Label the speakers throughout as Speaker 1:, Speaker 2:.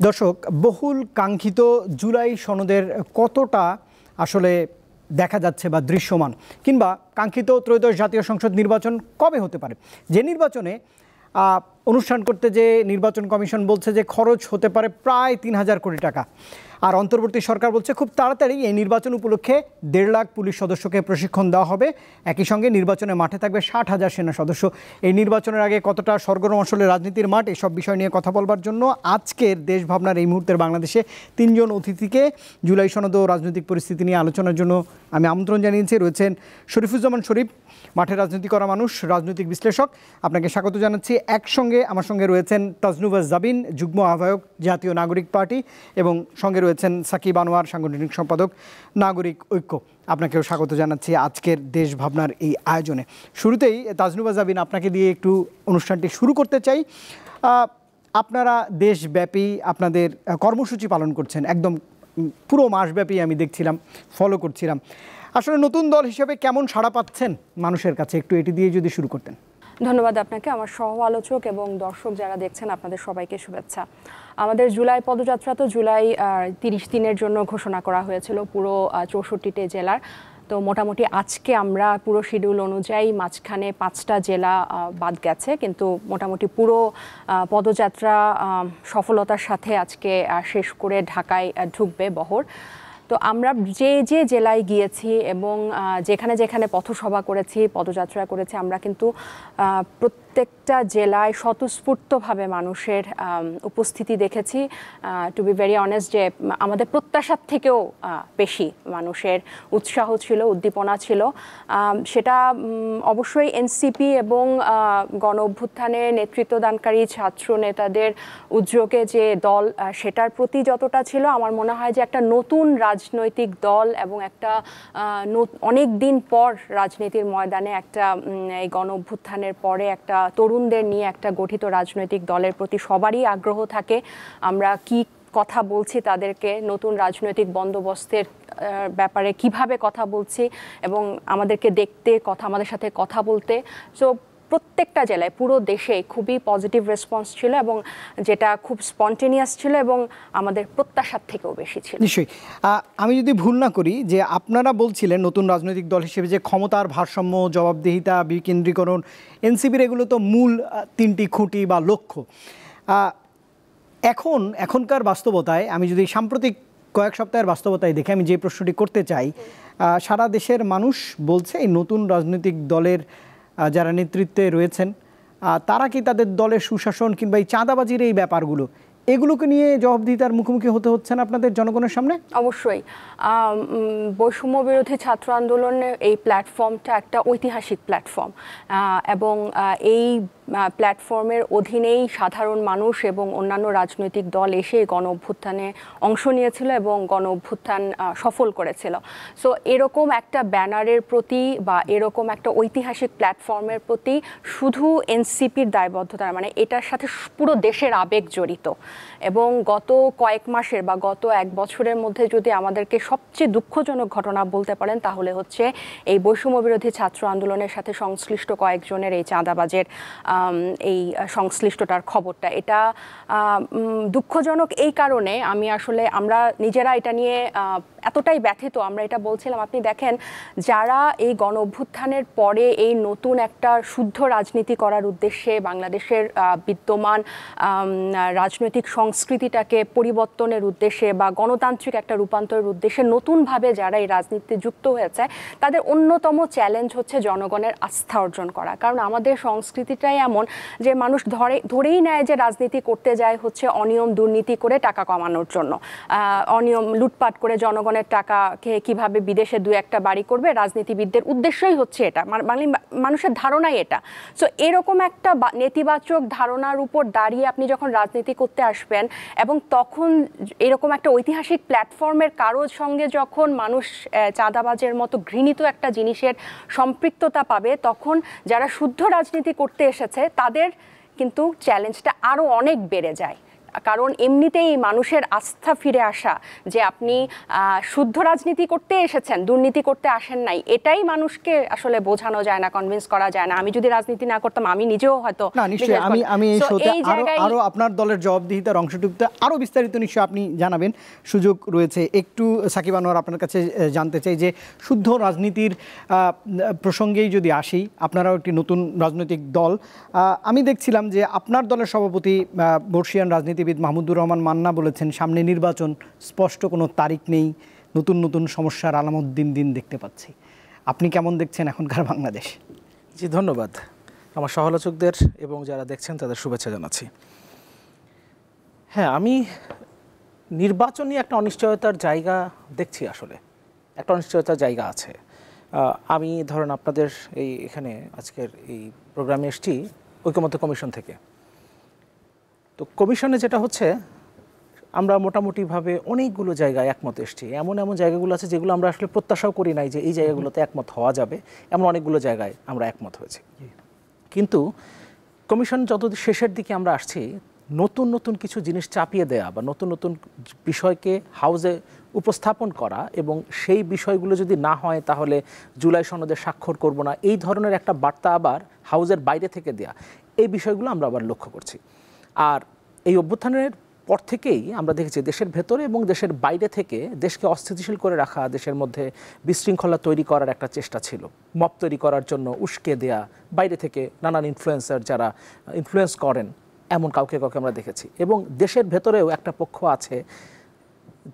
Speaker 1: দর্শক, বহুল কাঙ্ক্ষিত জুলাই সনদের কতটা আসলে দেখা যাচ্ছে বা দৃশ্যমান, কিংবা কাঙ্ক্ষিত ত্রয়োদশ জাতীয় সংসদ নির্বাচন কবে হতে পারে, যে নির্বাচনে অনুষ্ঠান করতে যে নির্বাচন কমিশন বলছে যে খরচ হতে পারে প্রায় ৩,০০০ কোটি টাকা, আর অন্তর্বর্তী সরকার বলছে খুব তাড়াতাড়ি এই নির্বাচন উপলক্ষে ১.৫ লাখ পুলিশ সদস্যকে প্রশিক্ষণ দেওয়া হবে। একই সঙ্গে নির্বাচনে মাঠে থাকবে ৬০,০০০ সেনা সদস্য। এই নির্বাচনের আগে কতটা সরগরম আসলে রাজনীতির মাঠ, এসব বিষয় নিয়ে কথা বলবার জন্য আজকের দেশ ভাবনার এই মুহূর্তের বাংলাদেশে ৩ জন অতিথিকে জুলাই সনদ ও রাজনৈতিক পরিস্থিতি নিয়ে আলোচনার জন্য আমি আমন্ত্রণ জানিয়েছি। রয়েছেন শরীফুজ্জামান শরীফ, মাঠে রাজনীতি করা মানুষ, রাজনৈতিক বিশ্লেষক, আপনাকে স্বাগত জানাচ্ছি। একসঙ্গে আমার সঙ্গে রয়েছেন তাজনুবাজ জাবিন, যুগ্ম আহ্বায়ক, জাতীয় নাগরিক পার্টি, এবং সঙ্গে রয়েছেন সাকিব আনোয়ার, সাংগঠনিক সম্পাদক, নাগরিক ঐক্য। আপনাকেও স্বাগত জানাচ্ছি আজকের দেশ ভাবনার এই আয়োজনে। শুরুতেই তাজনুবাজ জাবিন, আপনাকে দিয়ে একটু অনুষ্ঠানটি শুরু করতে চাই। আপনারা দেশব্যাপী আপনাদের কর্মসূচি পালন করছেন, একদম পুরো মাসব্যাপী আমি দেখছিলাম, ফলো করছিলাম। আসলে নতুন দল হিসেবে কেমন সাড়া পাচ্ছেন মানুষের কাছে, একটু এটি দিয়ে যদি শুরু করতেন।
Speaker 2: ধন্যবাদ আপনাকে, আমার সহ আলোচক এবং দর্শক যারা দেখছেন আপনাদের সবাইকে শুভেচ্ছা। আমাদের জুলাই পদযাত্রা তো জুলাই 30 দিনের জন্য ঘোষণা করা হয়েছিল পুরো 64টি জেলার। তো মোটামুটি আজকে আমরা পুরো শিডিউল অনুযায়ী মাঝখানে 5টা জেলা বাদ গেছে, কিন্তু মোটামুটি পুরো পদযাত্রা সফলতার সাথে আজকে শেষ করে ঢাকায় ঢুকবে বহর। তো আমরা যে যে জেলায় গিয়েছি এবং যেখানে যেখানে পথসভা করেছি, পদযাত্রা করেছি, আমরা কিন্তু প্রত্যেকটা জেলায় স্বতঃস্ফূর্তভাবে মানুষের উপস্থিতি দেখেছি। টু বি ভেরি অনেস্ট, যে আমাদের প্রত্যাশার থেকেও বেশি মানুষের উৎসাহ ছিল, উদ্দীপনা ছিল। সেটা অবশ্যই এনসিপি এবং গণ অভ্যুত্থানে নেতৃত্বদানকারী ছাত্র নেতাদের উদ্যোগে যে দল, সেটার প্রতি যতটা ছিল, আমার মনে হয় যে একটা নতুন রাজনৈতিক দল এবং একটা অনেক দিন পর রাজনীতির ময়দানে একটা এই গণ অভ্যুত্থানের পরে একটা তরুণদের নিয়ে একটা গঠিত রাজনৈতিক দলের প্রতি সবারই আগ্রহ থাকে। আমরা কি কথা বলছি তাদেরকে, নতুন রাজনৈতিক বন্দোবস্তের ব্যাপারে কিভাবে কথা বলছি, এবং আমাদেরকে দেখতে, আমাদের সাথে কথা বলতে। সো প্রত্যেকটা জেলায়, পুরো দেশে খুবই পজিটিভ রেসপন্স ছিল, এবং যেটা খুব স্পন্টেনিয়াস ছিল এবং আমাদের প্রত্যাশার থেকেও বেশি ছিল।
Speaker 1: নিশ্চয়ই। আমি যদি ভুল না করি, যে আপনারা বলছিলেন নতুন রাজনৈতিক দল হিসেবে যে ক্ষমতার ভারসাম্য, জবাবদিহিতা, বিকেন্দ্রীকরণ, এনসিপির এগুলো তো মূল 3টি খুঁটি বা লক্ষ্য। এখনকার বাস্তবতায়, আমি যদি সাম্প্রতিক কয়েক সপ্তাহের বাস্তবতায় দেখে আমি যে প্রশ্নটি করতে চাই, সারা দেশের মানুষ বলছে এই নতুন রাজনৈতিক দলের যারা নেতৃত্বে রয়েছেন তারা কি তাদের দলের সুশাসন কিংবা এই চাঁদাবাজির এই ব্যাপারগুলো, এগুলোকে নিয়ে জবাবদিহিতার মুখোমুখি হতে হচ্ছেন আপনাদের জনগণের সামনে?
Speaker 2: অবশ্যই। বৈষম্য বিরোধী ছাত্র আন্দোলনের এই প্ল্যাটফর্মটা একটা ঐতিহাসিক প্ল্যাটফর্ম, এবং এই প্ল্যাটফর্মের অধীনেই সাধারণ মানুষ এবং অন্যান্য রাজনৈতিক দল এসে গণ অভ্যুত্থানে অংশ নিয়েছিল এবং গণ অভ্যুত্থান সফল করেছিল। সো এরকম একটা ব্যানারের প্রতি বা এরকম একটা ঐতিহাসিক প্ল্যাটফর্মের প্রতি শুধু এনসিপির দায়বদ্ধতা, মানে এটার সাথে পুরো দেশের আবেগ জড়িত। এবং গত কয়েক মাসের বা গত 1 বছরের মধ্যে যদি আমাদেরকে সবচেয়ে দুঃখজনক ঘটনা বলতে পারেন, তাহলে হচ্ছে এই বৈষম্য বিরোধী ছাত্র আন্দোলনের সাথে সংশ্লিষ্ট কয়েকজনের এই চাঁদাবাজের এই সংশ্লিষ্টতার খবরটা। এটা দুঃখজনক এই কারণে, আমরা নিজেরা এটা নিয়ে এতটাই ব্যথিত। আমরা এটা বলছিলাম, আপনি দেখেন, যারা এই গণ অভ্যুত্থানের পরে এই নতুন একটা শুদ্ধ রাজনীতি করার উদ্দেশ্যে বাংলাদেশের বিদ্যমান রাজনৈতিক সংস্কৃতিটাকে পরিবর্তনের উদ্দেশ্যে বা গণতান্ত্রিক একটা রূপান্তরের উদ্দেশ্যে নতুনভাবে যারা এই রাজনীতিতে যুক্ত হয়েছে, তাদের অন্যতম চ্যালেঞ্জ হচ্ছে জনগণের আস্থা অর্জন করা। কারণ আমাদের সংস্কৃতিটাই এমন যে মানুষ ধরেই নেয় যে রাজনীতি করতে যায় হচ্ছে অনিয়ম দুর্নীতি করে টাকা কমানোর জন্য, অনিয়ম লুটপাট করে জনগণের টাকাকে কিভাবে বিদেশে 2-1টা বাড়ি করবে, রাজনীতিবিদদের উদ্দেশ্যই হচ্ছে এটা, মানুষের ধারণাই এটা। সো এরকম একটা নেতিবাচক ধারণার উপর দাঁড়িয়ে আপনি যখন রাজনীতি করতে আসবেন, এবং তখন এরকম একটা ঐতিহাসিক প্ল্যাটফর্মের কারোর সঙ্গে যখন মানুষ চাঁদাবাজের মতো ঘৃণিত একটা জিনিসের সম্পৃক্ততা পাবে, তখন যারা শুদ্ধ রাজনীতি করতে এসেছে তাদের কিন্তু চ্যালেঞ্জটা আরও অনেক বেড়ে যায়। কারণ এমনিতেই মানুষের আস্থা ফিরে আসা যে আপনি শুদ্ধ রাজনীতি করতে এসেছেন, দুর্নীতি করতে আসেন নাই, এটাই মানুষকে আসলে বোঝানো যায় না, কনভিন্স করা যায় না। আমি যদি রাজনীতি না করতাম আমি নিজেও হয়তো
Speaker 1: না, নিশ্চয়ই আমি এই শোতে আরো আপনার দলের জবাবদিহিতার অংশটুকুতে আরো বিস্তারিত নিশ্চয়ই আপনি জানাবেন, সুযোগ রয়েছে। একটু সাকিব আনোয়ার আপনার কাছে জানতে চাই যে শুদ্ধ রাজনীতির প্রসঙ্গেই যদি আসি, আপনারাও একটি নতুন রাজনৈতিক দল। আমি দেখছিলাম যে আপনার দলের সভাপতি বর্ষিয়ান রাজনীতিবিদ মাহমুদুর রহমান মান্না বলেছেন সামনে নির্বাচন, স্পষ্ট কোনো তারিখ নেই, নতুন নতুন সমস্যার আলামত দিন দিন দেখতে পাচ্ছি। আপনি কেমন দেখছেন এখনকার বাংলাদেশ?
Speaker 3: জি, ধন্যবাদ। আমার সমালোচকদের এবং যারা দেখছেন তাদের শুভেচ্ছা জানাচ্ছি। হ্যাঁ, আমি নির্বাচনী একটা অনিশ্চয়তার জায়গা দেখছি, আসলে একটা অনিশ্চয়তার জায়গা আছে। আমি ধরেন আপনাদের এখানে আজকের এই প্রোগ্রামে এসেছি ঐকমত্য কমিশন থেকে। তো কমিশনে যেটা হচ্ছে, আমরা মোটামুটিভাবে অনেকগুলো জায়গায় একমত এসেছি। এমন এমন জায়গাগুলো আছে যেগুলো আমরা আসলে প্রত্যাশাও করি নাই যে এই জায়গাগুলোতে একমত হওয়া যাবে, এমন অনেকগুলো জায়গায় আমরা একমত হয়েছি। কিন্তু কমিশন যত শেষের দিকে আমরা আসছি, নতুন নতুন কিছু জিনিস চাপিয়ে দেয়া বা নতুন নতুন বিষয়কে হাউজে উপস্থাপন করা, এবং সেই বিষয়গুলো যদি না হয় তাহলে জুলাই সনদে স্বাক্ষর করব না, এই ধরনের একটা বার্তা আবার হাউজের বাইরে থেকে দেয়া, এই বিষয়গুলো আমরা আবার লক্ষ্য করছি। আর এই অভ্যুত্থানের পর থেকেই আমরা দেখেছি দেশের ভেতরে এবং দেশের বাইরে থেকে দেশকে অস্থিতিশীল করে রাখা, দেশের মধ্যে বিশৃঙ্খলা তৈরি করার একটা চেষ্টা ছিল, মব তৈরি করার জন্য উস্কে দেয়া, বাইরে থেকে নানান ইনফ্লুয়েন্সার যারা ইনফ্লুয়েন্স করেন এমন কাউকে কাউকে আমরা দেখেছি। এবং দেশের ভেতরেও একটা পক্ষ আছে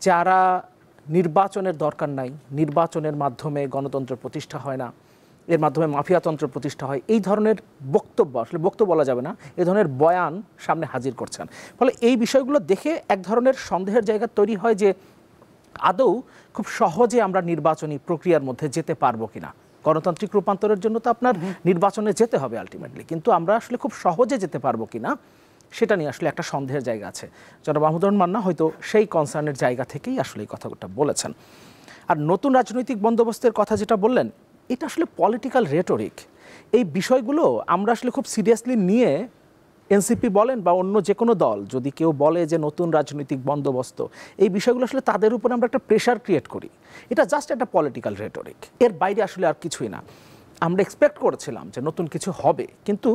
Speaker 3: যারা নির্বাচনের দরকার নাই, নির্বাচনের মাধ্যমে গণতন্ত্র প্রতিষ্ঠা হয় না, এর মাধ্যমে মাফিয়াতন্ত্র প্রতিষ্ঠা হয়, এই ধরনের বক্তব্য, আসলে বক্তব্য বলা যাবে না, এই ধরনের বয়ান সামনে হাজির করছেন। ফলে এই বিষয়গুলো দেখে এক ধরনের সন্দেহের জায়গা তৈরি হয় যে আদৌ খুব সহজে আমরা নির্বাচনী প্রক্রিয়ার মধ্যে যেতে পারবো কিনা। গণতান্ত্রিক রূপান্তরের জন্য তো আপনার নির্বাচনে যেতে হবে আলটিমেটলি, কিন্তু আমরা আসলে খুব সহজে যেতে পারবো কিনা সেটা নিয়ে আসলে একটা সন্দেহের জায়গা আছে। জনাব মাহমুদুর রহমান মান্না হয়তো সেই কনসার্নের জায়গা থেকেই আসলে এই কথাটা বলেছেন। আর নতুন রাজনৈতিক বন্দোবস্তের কথা যেটা বললেন, এটা আসলে পলিটিক্যাল রেটরিক। এই বিষয়গুলো আমরা আসলে খুব সিরিয়াসলি নিয়ে, এনসিপি বলেন বা অন্য যে কোনো দল যদি কেউ বলে যে নতুন রাজনৈতিক বন্দোবস্ত, এই বিষয়গুলো আসলে তাদের উপর আমরা একটা প্রেশার ক্রিয়েট করি। এটা জাস্ট একটা পলিটিক্যাল রেটরিক, এর বাইরে আসলে আর কিছুই না। আমরা এক্সপেক্ট করেছিলাম যে নতুন কিছু হবে, কিন্তু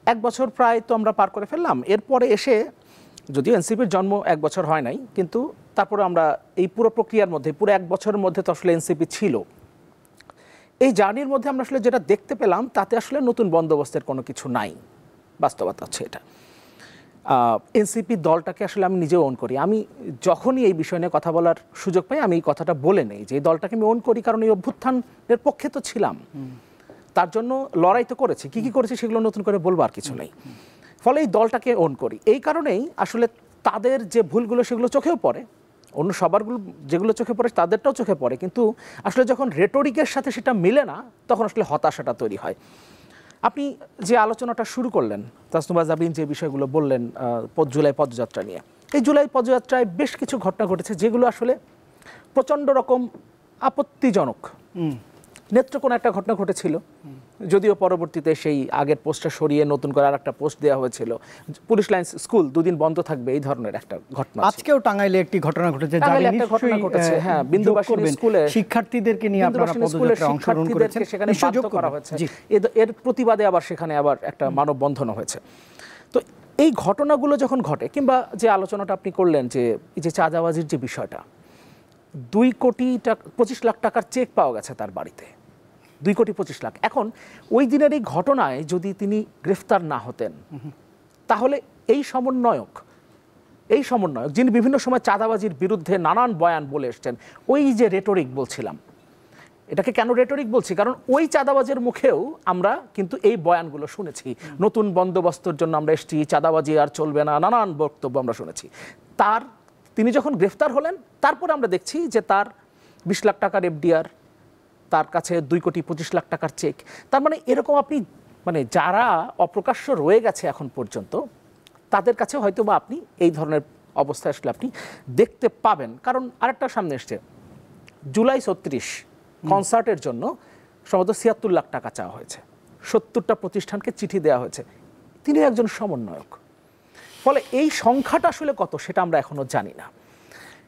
Speaker 3: 1 বছর প্রায় তো আমরা পার করে ফেললাম। এরপরে এসে যদিও এনসিপির জন্ম 1 বছর হয় নাই, কিন্তু তারপরে আমরা এই পুরো প্রক্রিয়ার মধ্যে, পুরো 1 বছরের মধ্যে তো আসলে এনসিপি ছিল। এই জার্নির মধ্যে আমরা আসলে যেটা দেখতে পেলাম তাতে আসলে নতুন বন্দোবস্তের কোনো কিছু নাই, বাস্তবতা হচ্ছে এটা। এনসিপি দলটাকে আসলে আমি নিজেও ওন করি। আমি যখনই এই বিষয় নিয়ে কথা বলার সুযোগ পাই আমি এই কথাটা বলে নেই যে এই দলটাকে আমি ওন করি, কারণ এই অভ্যুত্থানের পক্ষে তো ছিলাম, তার জন্য লড়াই তো করেছি, কি করেছি সেগুলো নতুন করে বলবার কিছু নেই। ফলে এই দলটাকে ওন করি। এই কারণেই আসলে তাদের যে ভুলগুলো সেগুলো চোখেও পড়ে, অন্য সবারগুলো যেগুলো চোখে পড়ে তাদেরটাও চোখে পড়ে, কিন্তু আসলে যখন রেটরিকের সাথে সেটা মিলে না তখন আসলে হতাশাটা তৈরি হয়। আপনি যে আলোচনাটা শুরু করলেন, তাসনুবা জাবিন যে বিষয়গুলো বললেন জুলাই পদযাত্রা নিয়ে, এই জুলাই পদযাত্রায় বেশ কিছু ঘটনা ঘটেছে যেগুলো আসলে প্রচণ্ড রকম আপত্তিজনক। নেত্রকোনা একটা ঘটনা ঘটেছিল, যদিও পরবর্তীতে সেই আগের পোস্টটা সরিয়ে নতুন করে আর একটা পোস্ট দেওয়া হয়েছিল। পুলিশ লাইন্স স্কুল 2 দিন বন্ধ থাকবে, এই ধরনের একটা ঘটনা।
Speaker 1: আজকেও টাঙ্গাইলে একটি ঘটনা ঘটেছে,
Speaker 3: হ্যাঁ, বিন্দুবাসিনী স্কুলে
Speaker 1: শিক্ষার্থীদেরকে নিয়ে আপনারা পদযাত্রায় অংশগ্রহণ করেছেন,
Speaker 3: সেখানে বাধ্য করা হয়েছে। এর প্রতিবাদে আবার সেখানে আবার একটা মানববন্ধন হয়েছে। তো এই ঘটনাগুলো যখন ঘটে, কিংবা যে আলোচনাটা আপনি করলেন যে এই যে চাঁদাবাজির যে বিষয়টা, 2,25 লাখ টাকার চেক পাওয়া গেছে তার বাড়িতে, 2,25 লাখ। এখন ওই দিনের এই ঘটনায় যদি তিনি গ্রেফতার না হতেন, তাহলে এই সমন্বয়ক যিনি বিভিন্ন সময় চাঁদাবাজির বিরুদ্ধে নানান বয়ান বলে এসছেন, ওই যে রেটরিক বলছিলাম, এটাকে কেন রেটরিক বলছি, কারণ ওই চাঁদাবাজের মুখেও আমরা কিন্তু এই বয়ানগুলো শুনেছি, নতুন বন্দোবস্তের জন্য আমরা এসেছি, চাঁদাবাজি আর চলবে না, নানান বক্তব্য আমরা শুনেছি। তিনি যখন গ্রেফতার হলেন, তারপরে আমরা দেখছি যে তার 20 লাখ টাকার এফডিআর, তার কাছে 2,25 লাখ টাকার চেক। তার মানে এরকম আপনি যারা অপ্রকাশ্য রয়ে গেছে এখন পর্যন্ত, তাদের কাছে হয়তো বা আপনি এই ধরনের অবস্থায় আসলে আপনি দেখতে পাবেন। কারণ আরেকটা সামনে এসছে, জুলাই 36 কনসার্টের জন্য সম্ভবত 76 লাখ টাকা চাওয়া হয়েছে, 70টা প্রতিষ্ঠানকে চিঠি দেওয়া হয়েছে। তিনি একজন সমন্বয়ক, ফলে এই সংখ্যাটা আসলে কত সেটা আমরা এখনো জানি না।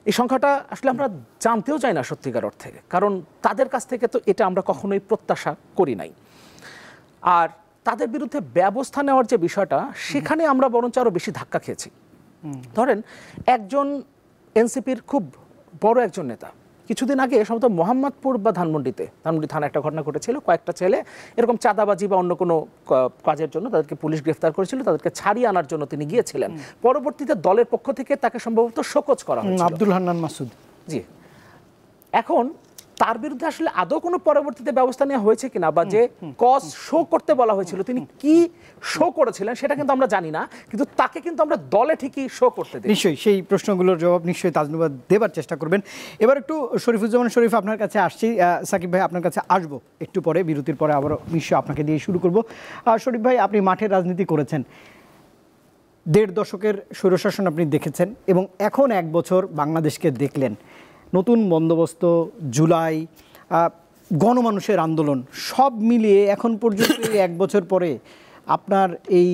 Speaker 3: এই সংখ্যাটা আসলে আমরা জানতেও চাই না সত্যিকার অর্থে, কারণ তাদের কাছ থেকে তো এটা আমরা কখনোই প্রত্যাশা করি নাই। আর তাদের বিরুদ্ধে ব্যবস্থা নেওয়ার যে বিষয়টা, সেখানে আমরা বরঞ্চ আরও বেশি ধাক্কা খেয়েছি। ধরেন একজন এনসিপির খুব বড় একজন নেতা কিছুদিন আগে সম্ভবত মোহাম্মদপুর বা ধানমন্ডি থানা একটা ঘটনা ঘটেছিল, কয়েকটা ছেলে এরকম চাঁদাবাজি বা অন্য কোনো কাজের জন্য তাদেরকে পুলিশ গ্রেফতার করেছিল, তাদেরকে ছাড়িয়ে আনার জন্য তিনি গিয়েছিলেন। পরবর্তীতে দলের পক্ষ থেকে তাকে সম্ভবত শোকজ করা হয়েছিল,
Speaker 1: আব্দুল হান্নান মাসুদ।
Speaker 3: জি, এখন তার বিরুদ্ধে আসলে আদৌ কোনো পরবর্তীতে ব্যবস্থা নেওয়া হয়েছে কিনা, বা যে কজ শো করতে বলা হয়েছিল তিনি কি শো করেছিলেন সেটা কিন্তু আমরা জানি না, কিন্তু তাকে কিন্তু আমরা দলে ঠিকই শো করতে দিই।
Speaker 1: নিশ্চয়ই সেই প্রশ্নগুলোর জবাব নিশ্চয়ই তাজনুবাদ দেবার চেষ্টা করবেন। এবার একটু শরীফুজ্জামান শরীফ আপনার কাছে আসছি। সাকিব ভাই আপনার কাছে আসবো একটু পরে, বিরতির পরে আবারও নিশ্চয়ই আপনাকে দিয়ে শুরু করব। শরীফ ভাই, আপনি মাঠের রাজনীতি করেছেন, 1.5 দশকের স্বৈরশাসন আপনি দেখেছেন, এবং এখন 1 বছর বাংলাদেশকে দেখলেন। নতুন বন্দোবস্ত, জুলাই, গণমানুষের আন্দোলন, সব মিলিয়ে এখন পর্যন্ত 1 বছর পরে আপনার এই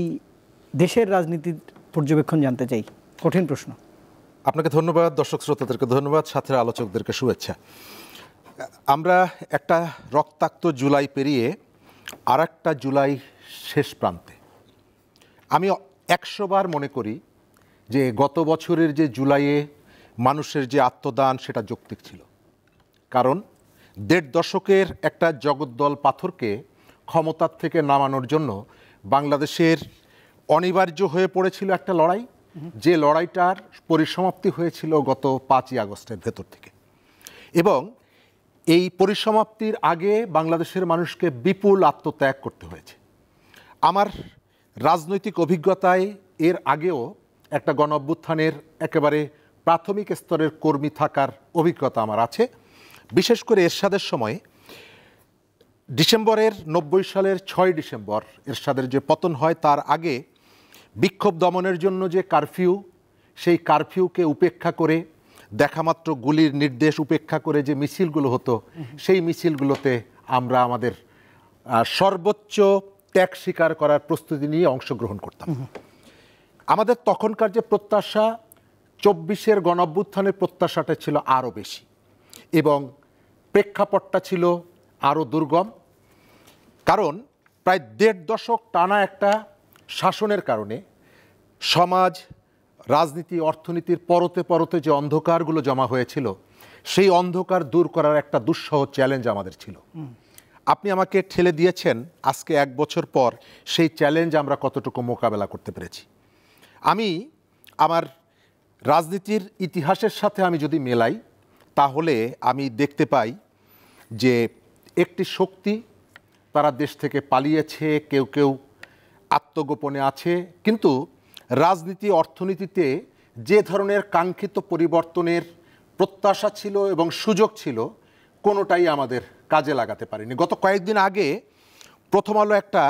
Speaker 1: দেশের রাজনীতির পর্যবেক্ষণ জানতে চাই। কঠিন প্রশ্ন।
Speaker 4: আপনাকে ধন্যবাদ, দর্শক শ্রোতাদেরকে ধন্যবাদ, সাথে আলোচকদেরকে শুভেচ্ছা। আমরা একটা রক্তাক্ত জুলাই পেরিয়ে আর একটা জুলাই শেষ প্রান্তে। আমি 100 বার মনে করি যে গত বছরের যে জুলাইয়ে মানুষের যে আত্মদান সেটা যৌক্তিক ছিল, কারণ 1.5 দশকের একটা জগদ্দল পাথরকে ক্ষমতার থেকে নামানোর জন্য বাংলাদেশের অনিবার্য হয়ে পড়েছিল একটা লড়াই, যে লড়াইটার পরিসমাপ্তি হয়েছিল গত 5ই আগস্টের ভেতর থেকে। এবং এই পরিসমাপ্তির আগে বাংলাদেশের মানুষকে বিপুল আত্মত্যাগ করতে হয়েছে। আমার রাজনৈতিক অভিজ্ঞতায় এর আগেও একটা গণ অভ্যুত্থানের একেবারে প্রাথমিক স্তরের কর্মী থাকার অভিজ্ঞতা আমার আছে। বিশেষ করে এরশাদের সময় ডিসেম্বরের 90 সালের 6 ডিসেম্বর এরশাদের যে পতন হয়, তার আগে বিক্ষোভ দমনের জন্য যে কারফিউ, সেই কারফিউকে উপেক্ষা করে, দেখামাত্র গুলির নির্দেশ উপেক্ষা করে যে মিছিলগুলো হতো, সেই মিছিলগুলোতে আমরা আমাদের সর্বোচ্চ ত্যাগ স্বীকার করার প্রস্তুতি নিয়ে অংশগ্রহণ করতাম। আমাদের তখনকার যে প্রত্যাশা, 24-এর গণ অভ্যুত্থানের প্রত্যাশাটা ছিল আরও বেশি, এবং প্রেক্ষাপটটা ছিল আরও দুর্গম। কারণ প্রায় 1.5 দশক টানা একটা শাসনের কারণে সমাজ, রাজনীতি, অর্থনীতির পরতে পরতে যে অন্ধকারগুলো জমা হয়েছিল, সেই অন্ধকার দূর করার একটা দুঃসহ চ্যালেঞ্জ আমাদের ছিল। আপনি আমাকে ঠেলে দিয়েছেন আজকে 1 বছর পর সেই চ্যালেঞ্জ আমরা কতটুকু মোকাবেলা করতে পেরেছি। আমি আমার রাজনীতির ইতিহাসের সাথে আমি যদি মেলাই, তাহলে আমি দেখতে পাই যে একটি শক্তি তারা দেশ থেকে পালিয়েছে, কেউ কেউ আত্মগোপনে আছে, কিন্তু রাজনীতি, অর্থনীতিতে যে ধরনের কাঙ্ক্ষিত পরিবর্তনের প্রত্যাশা ছিল এবং সুযোগ ছিল, কোনোটাই আমাদের কাজে লাগাতে পারিনি। গত কয়েকদিন আগে প্রথম আলো একটা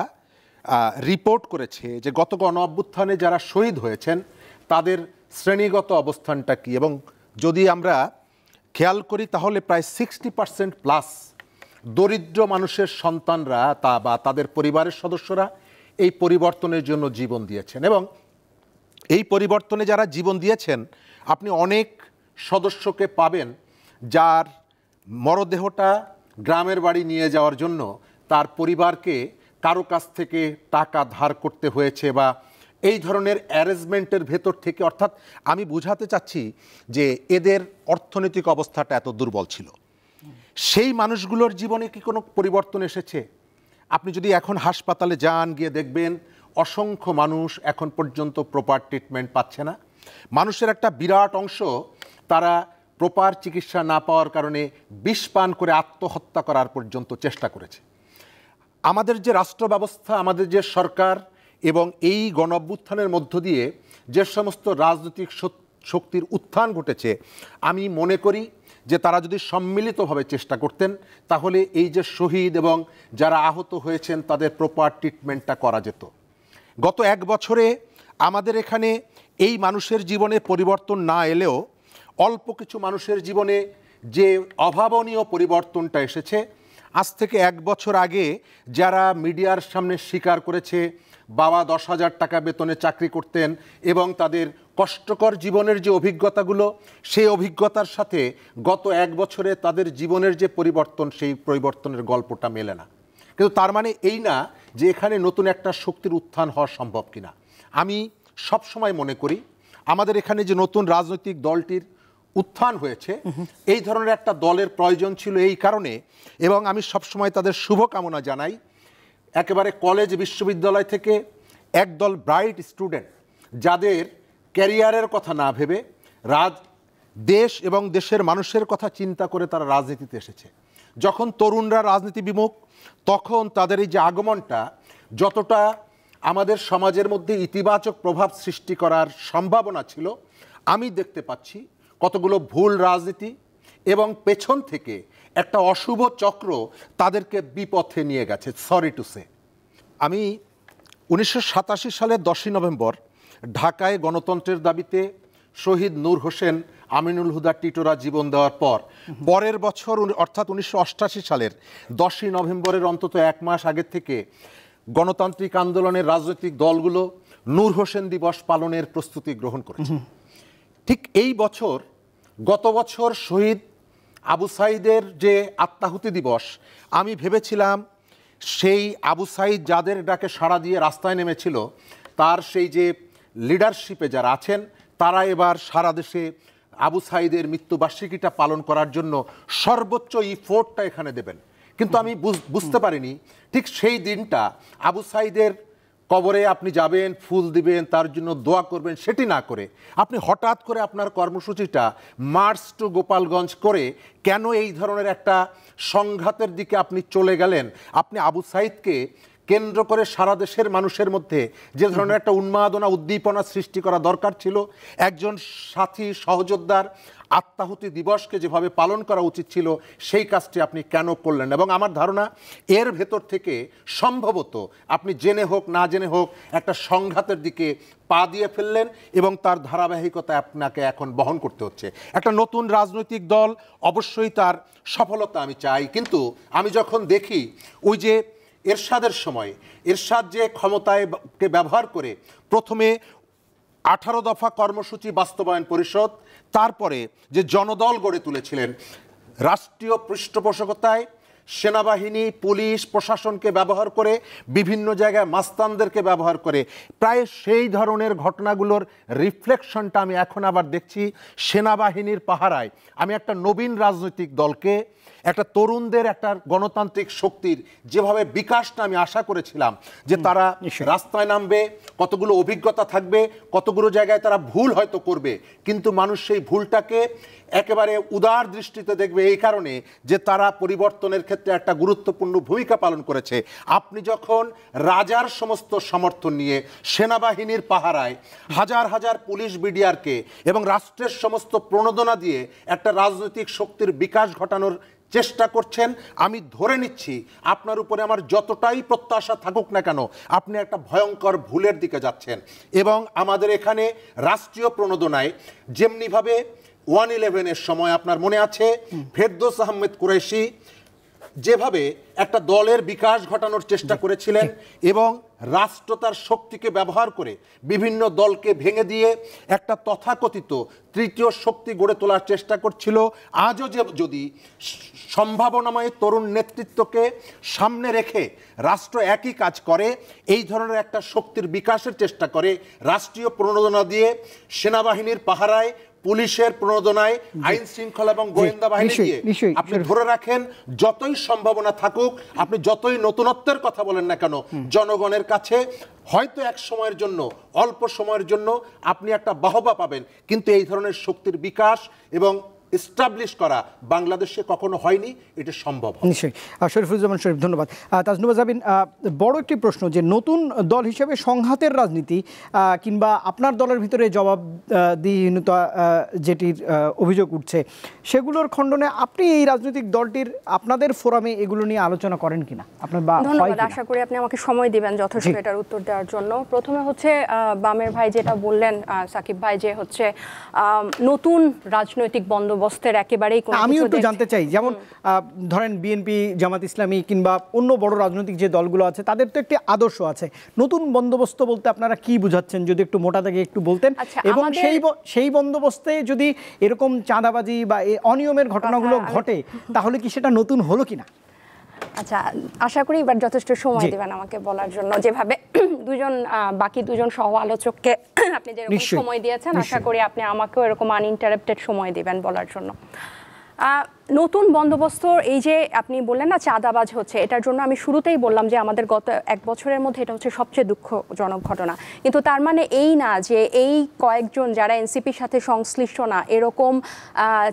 Speaker 4: রিপোর্ট করেছে যে গত গণ অভ্যুত্থানে যারা শহীদ হয়েছেন তাদের শ্রেণীগত অবস্থানটা কী, এবং যদি আমরা খেয়াল করি তাহলে প্রায় 60% প্লাস দরিদ্র মানুষের সন্তানরা বা তাদের পরিবারের সদস্যরা এই পরিবর্তনের জন্য জীবন দিয়েছেন। এবং এই পরিবর্তনে যারা জীবন দিয়েছেন, আপনি অনেক সদস্যকে পাবেন যার মরদেহটা গ্রামের বাড়ি নিয়ে যাওয়ার জন্য তার পরিবারকে কারো কাছ থেকে টাকা ধার করতে হয়েছে, বা এই ধরনের অ্যারেঞ্জমেন্টের ভেতর থেকে। অর্থাৎ আমি বোঝাতে চাচ্ছি যে এদের অর্থনৈতিক অবস্থাটা এত দুর্বল ছিল। সেই মানুষগুলোর জীবনে কি কোনো পরিবর্তন এসেছে? আপনি যদি এখন হাসপাতালে যান, গিয়ে দেখবেন অসংখ্য মানুষ এখন পর্যন্ত প্রপার ট্রিটমেন্ট পাচ্ছে না। মানুষের একটা বিরাট অংশ তারা প্রপার চিকিৎসা না পাওয়ার কারণে বিষ পান করে আত্মহত্যা করার পর্যন্ত চেষ্টা করেছে। আমাদের যে রাষ্ট্র ব্যবস্থা, আমাদের যে সরকার, এবং এই গণ অভ্যুত্থানের মধ্য দিয়ে যে সমস্ত রাজনৈতিক শক্তির উত্থান ঘটেছে, আমি মনে করি যে তারা যদি সম্মিলিতভাবে চেষ্টা করতেন, তাহলে এই যে শহীদ এবং যারা আহত হয়েছেন তাদের প্রপার ট্রিটমেন্টটা করা যেত। গত 1 বছরে আমাদের এখানে এই মানুষের জীবনে পরিবর্তন না এলেও অল্প কিছু মানুষের জীবনে যে অভাবনীয় পরিবর্তনটা এসেছে, আজ থেকে 1 বছর আগে যারা মিডিয়ার সামনে স্বীকার করেছে বাবা 10,000 টাকা বেতনে চাকরি করতেন এবং তাদের কষ্টকর জীবনের যে অভিজ্ঞতাগুলো, সেই অভিজ্ঞতার সাথে গত 1 বছরে তাদের জীবনের যে পরিবর্তন, সেই পরিবর্তনের গল্পটা মেলে না। কিন্তু তার মানে এই না যে এখানে নতুন একটা শক্তির উত্থান হওয়া সম্ভব কিনা। আমি সবসময় মনে করি আমাদের এখানে যে নতুন রাজনৈতিক দলটির উত্থান হয়েছে, এই ধরনের একটা দলের প্রয়োজন ছিল এই কারণে, এবং আমি সবসময় তাদের শুভকামনা জানাই। একেবারে কলেজ বিশ্ববিদ্যালয় থেকে একদল ব্রাইট স্টুডেন্ট যাদের ক্যারিয়ারের কথা না ভেবে দেশ এবং দেশের মানুষের কথা চিন্তা করে তারা রাজনীতিতে এসেছে। যখন তরুণরা রাজনীতি বিমুখ, তখন তাদের এই যে আগমনটা যতটা আমাদের সমাজের মধ্যে ইতিবাচক প্রভাব সৃষ্টি করার সম্ভাবনা ছিল, আমি দেখতে পাচ্ছি কতগুলো ভুল রাজনীতি এবং পেছন থেকে একটা অশুভ চক্র তাদেরকে বিপথে নিয়ে গেছে। Sorry to say. আমি 1987 সালের 10ই নভেম্বর ঢাকায় গণতন্ত্রের দাবিতে শহীদ নূর হোসেন আমিনুল হুদা টিটোরা জীবন দেওয়ার পরের বছর অর্থাৎ 1988 সালের 10ই নভেম্বরের অন্তত 1 মাস আগের থেকে গণতান্ত্রিক আন্দোলনের রাজনৈতিক দলগুলো নূর হোসেন দিবস পালনের প্রস্তুতি গ্রহণ করেছে। ঠিক এই বছর, গত বছর শহীদ আবু সাইদের যে আত্মাহুতি দিবস, আমি ভেবেছিলাম সেই আবু সাইদ যাদের ডাকে সাড়া দিয়ে রাস্তায় নেমেছিল, তার সেই যে লিডারশিপে যারা আছেন, তারা এবার সারা দেশে আবু সাইদের মৃত্যুবার্ষিকীটা পালন করার জন্য সর্বোচ্চ ইফোর্টটা এখানে দেবেন। কিন্তু আমি বুঝতে পারিনি ঠিক সেই দিনটা আবু সাইদের কবরে আপনি যাবেন, ফুল দিবেন, তার জন্য দোয়া করবেন, সেটি না করে আপনি হঠাৎ করে আপনার কর্মসূচিটা মার্চ টু গোপালগঞ্জ করে কেন এই ধরনের একটা সংঘাতের দিকে আপনি চলে গেলেন? আপনি আবু সাইদকে কেন্দ্র করে সারা দেশের মানুষের মধ্যে যে ধরনের একটা উন্মাদনা, উদ্দীপনা সৃষ্টি করা দরকার ছিল, একজন সাথী সহযোদ্ধার আত্মাহুতি দিবসকে যেভাবে পালন করা উচিত ছিল, সেই কাজটি আপনি কেন করলেন? এবং আমার ধারণা এর ভেতর থেকে সম্ভবত আপনি জেনে হোক না জেনে হোক একটা সংঘাতের দিকে পা দিয়ে ফেললেন, এবং তার ধারাবাহিকতা আপনাকে এখন বহন করতে হচ্ছে। একটা নতুন রাজনৈতিক দল, অবশ্যই তার সফলতা আমি চাই, কিন্তু আমি যখন দেখি ওই যে এরশাদের সময় এরশাদ যে ক্ষমতাকে ব্যবহার করে প্রথমে 18 দফা কর্মসূচি বাস্তবায়ন পরিষদ, তারপরে যে জনদল গড়ে তুলেছিলেন, রাষ্ট্রীয় পৃষ্ঠপোষকতায় সেনাবাহিনী, পুলিশ, প্রশাসনকে ব্যবহার করে, বিভিন্ন জায়গায় মাস্তানদেরকে ব্যবহার করে, প্রায় সেই ধরনের ঘটনাগুলোর রিফ্লেকশনটা আমি এখন আবার দেখছি সেনাবাহিনীর পাহারায়। আমি একটা নবীন রাজনৈতিক দলকে, একটা তরুণদের একটা গণতান্ত্রিক শক্তির যেভাবে বিকাশটা আমি আশা করেছিলাম, যে তারা রাস্তায় নামবে, কতগুলো অভিজ্ঞতা থাকবে, কতগুলো জায়গায় তারা ভুল হয়তো করবে, কিন্তু মানুষ সেই ভুলটাকে একেবারে উদার দৃষ্টিতে দেখবে, এই কারণে যে তারা পরিবর্তনের ক্ষেত্রে একটা গুরুত্বপূর্ণ ভূমিকা পালন করেছে। আপনি যখন রাজার সমস্ত সমর্থন নিয়ে সেনাবাহিনীর পাহারায় হাজার হাজার পুলিশ বিডিআরকে এবং রাষ্ট্রের সমস্ত প্রণোদনা দিয়ে একটা রাজনৈতিক শক্তির বিকাশ ঘটানোর চেষ্টা করছেন, আমি ধরে নিচ্ছি আপনার উপরে আমার যতটাই প্রত্যাশা থাকুক না কেন, আপনি একটা ভয়ঙ্কর ভুলের দিকে যাচ্ছেন। এবং আমাদের এখানে রাষ্ট্রীয় প্রণোদনায় যেমনিভাবে 1/11-এর সময় আপনার মনে আছে ফেরদৌস আহমেদ কুরাইশি যেভাবে একটা দলের বিকাশ ঘটানোর চেষ্টা করেছিলেন এবং রাষ্ট্র তার শক্তিকে ব্যবহার করে বিভিন্ন দলকে ভেঙে দিয়ে একটা তথাকথিত তৃতীয় শক্তি গড়ে তোলার চেষ্টা করছিল, আজও যদি সম্ভাবনাময় তরুণ নেতৃত্বকে সামনে রেখে রাষ্ট্র একই কাজ করে, এই ধরনের একটা শক্তির বিকাশের চেষ্টা করে, রাষ্ট্রীয় প্রণোদনা দিয়ে, সেনাবাহিনীর পাহারায়, পুলিশের প্রণোদনায়, আইন শৃঙ্খলা এবং গোয়েন্দা বাহিনী দিয়ে আপনি ধরে রাখেন, যতই সম্ভাবনা থাকুক, আপনি যতই নতুনত্বের কথা বলেন না কেন, জনগণের কাছে হয়তো এক সময়ের জন্য, অল্প সময়ের জন্য আপনি একটা বাহবা পাবেন, কিন্তু এই ধরনের শক্তির বিকাশ এবং এস্টাবলিশ করা বাংলাদেশে কখনো হয়নি, এটা সম্ভব।
Speaker 1: নিশ্চয়ই। শরীফুজ্জামান শরীফ, ধন্যবাদ। তাজনুবা জাবিন, বড় একটি প্রশ্ন যে নতুন দল হিসেবে সংঘাতের রাজনীতি কিংবা আপনার দলের ভিতরে জবাবদিহিহীনতা যেটির অভিযোগ উঠছে, সেগুলোর খণ্ডনে আপনি এই রাজনৈতিক দলটির আপনাদের ফোরামে এগুলো নিয়ে আলোচনা করেন কিনা? আপনার
Speaker 2: ধন্যবাদ, আশা করি আপনি আমাকে সময় দিবেন যথেষ্ট এটার উত্তর দেওয়ার জন্য। প্রথমে হচ্ছে বামের ভাই যেটা বললেন, সাকিব ভাই, যে হচ্ছে নতুন রাজনৈতিক বন্দোবস্ত বন্দোবস্তের একেবারেই কোনো
Speaker 1: আমি
Speaker 2: কিছু
Speaker 1: একটু জানতে চাই, যেমন ধরেন বিএনপি, জামাত ইসলামী কিংবা অন্য বড় রাজনৈতিক যে দলগুলো আছে তাদের তো একটি আদর্শ আছে। নতুন বন্দোবস্ত বলতে আপনারা কি বুঝাচ্ছেন যদি একটু মোটা দাগে একটু বলতেন, এবং সেই বন্দোবস্তে যদি এরকম চাঁদাবাজি বা অনিয়মের ঘটনাগুলো ঘটে তাহলে কি সেটা নতুন হলো কিনা?
Speaker 2: আচ্ছা, আশা করি এবার যথেষ্ট সময় দেবেন আমাকে বলার জন্য। যেভাবে বাকি দুজন সহ আলোচককে আপনি যেরকম সময় দিয়েছেন, আশা করি আপনি আমাকেও এরকম আনইন্টারাপ্টেড সময় দিবেন বলার জন্য। নতুন বন্দোবস্ত, এই যে আপনি বললেন না চাঁদাবাজ হচ্ছে, এটার জন্য আমি শুরুতেই বললাম যে আমাদের গত 1 বছরের মধ্যে এটা হচ্ছে সবচেয়ে দুঃখজনক ঘটনা। কিন্তু তার মানে এই না যে এই কয়েকজন যারা এনসিপির সাথে সংশ্লিষ্ট না এরকম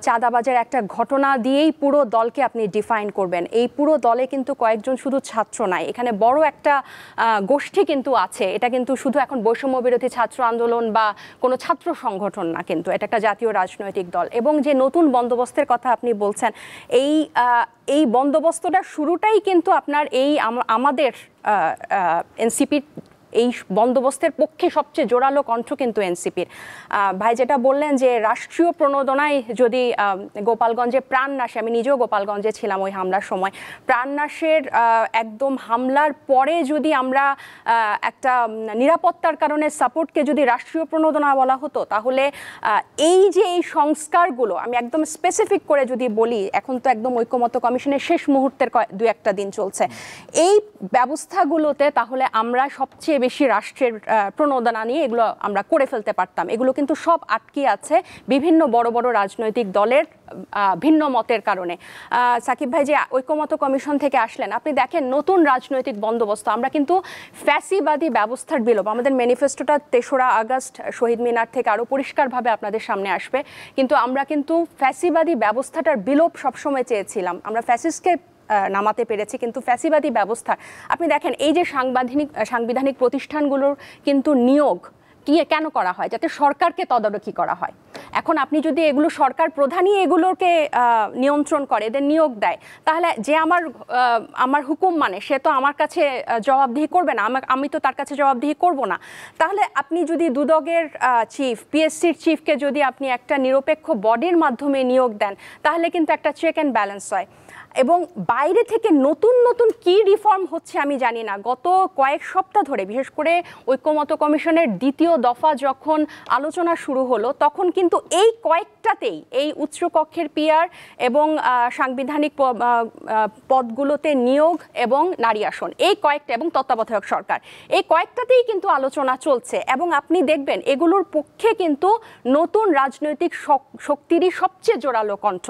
Speaker 2: চাঁদাবাজের একটা ঘটনা দিয়েই পুরো দলকে আপনি ডিফাইন করবেন। এই পুরো দলে কিন্তু কয়েকজন শুধু ছাত্র নাই, এখানে বড় একটা গোষ্ঠী কিন্তু আছে। এটা কিন্তু শুধু এখন বৈষম্য বিরোধী ছাত্র আন্দোলন বা কোনো ছাত্র সংগঠন না, কিন্তু এটা একটা জাতীয় রাজনৈতিক দল। এবং যে নতুন বন্দোবস্তের কথা আপনি বলছেন, এই বন্দোবস্তটা শুরুটাই কিন্তু আপনার এই আমাদের এনসিপির এই বন্দোবস্তের পক্ষে সবচেয়ে জোরালো কণ্ঠ কিন্তু এনসিপির। ভাই যেটা বললেন যে রাষ্ট্রীয় প্রণোদনায় যদি গোপালগঞ্জে প্রাণনাশে, আমি নিজেও গোপালগঞ্জে ছিলাম ওই হামলার সময়, প্রাণনাশের একদম হামলার পরে যদি আমরা একটা নিরাপত্তার কারণে সাপোর্টকে যদি রাষ্ট্রীয় প্রণোদনা বলা হতো, তাহলে এই যে এই সংস্কারগুলো আমি একদম স্পেসিফিক করে যদি বলি, এখন তো একদম ঐক্যমত্য কমিশনের শেষ মুহূর্তের 2-1টা দিন চলছে, এই ব্যবস্থাগুলোতে তাহলে আমরা সবচেয়ে বেশি রাষ্ট্রের প্রণোদনা নিয়ে এগুলো আমরা করে ফেলতে পারতাম। এগুলো কিন্তু সব আটকে আছে বিভিন্ন বড় বড় রাজনৈতিক দলের ভিন্ন মতের কারণে। সাকিব ভাই যে ঐক্যমত্য কমিশন থেকে আসলেন, আপনি দেখেন নতুন রাজনৈতিক বন্দোবস্ত, আমরা কিন্তু ফ্যাসিবাদী ব্যবস্থার বিলোপ, আমাদের ম্যানিফেস্টোটা 3রা আগস্ট শহীদ মিনার থেকে আরও পরিষ্কারভাবে আপনাদের সামনে আসবে, কিন্তু আমরা কিন্তু ফ্যাসিবাদী ব্যবস্থাটার বিলোপ সবসময় চেয়েছিলাম। আমরা ফ্যাসিস্টকে নামাতে পেরেছি, কিন্তু ফ্যাসিবাদী ব্যবস্থা আপনি দেখেন এই যে সাংবিধানিক প্রতিষ্ঠানগুলোর কিন্তু নিয়োগ কেন করা হয়, যাতে সরকারকে তদারকি করা হয়। এখন আপনি যদি এগুলো সরকার প্রধানই এগুলোকে নিয়ন্ত্রণ করে, এদের নিয়োগ দেয়, তাহলে যে আমার হুকুম মানে সে তো আমার কাছে জবাবদিহি করবে না, আমি তো তার কাছে জবাবদিহি করব না। তাহলে আপনি যদি দুদকের চিফ, পিএসসির চিফকে যদি আপনি একটা নিরপেক্ষ বডির মাধ্যমে নিয়োগ দেন, তাহলে কিন্তু একটা চেক অ্যান্ড ব্যালেন্স হয়। এবং বাইরে থেকে নতুন নতুন কি রিফর্ম হচ্ছে আমি জানি না, গত কয়েক সপ্তাহ ধরে বিশেষ করে ঐক্যমত্য কমিশনের 2য় দফা যখন আলোচনা শুরু হলো, তখন কিন্তু এই কয়েকটাতেই, এই উচ্চকক্ষের পিআর এবং সাংবিধানিক পদগুলোতে নিয়োগ এবং নারী আসন, এই কয়েকটা, এবং তত্ত্বাবধায়ক সরকার, এই কয়েকটাতেই কিন্তু আলোচনা চলছে। এবং আপনি দেখবেন এগুলোর পক্ষে কিন্তু নতুন রাজনৈতিক শক্তিরই সবচেয়ে জোরালো কণ্ঠ।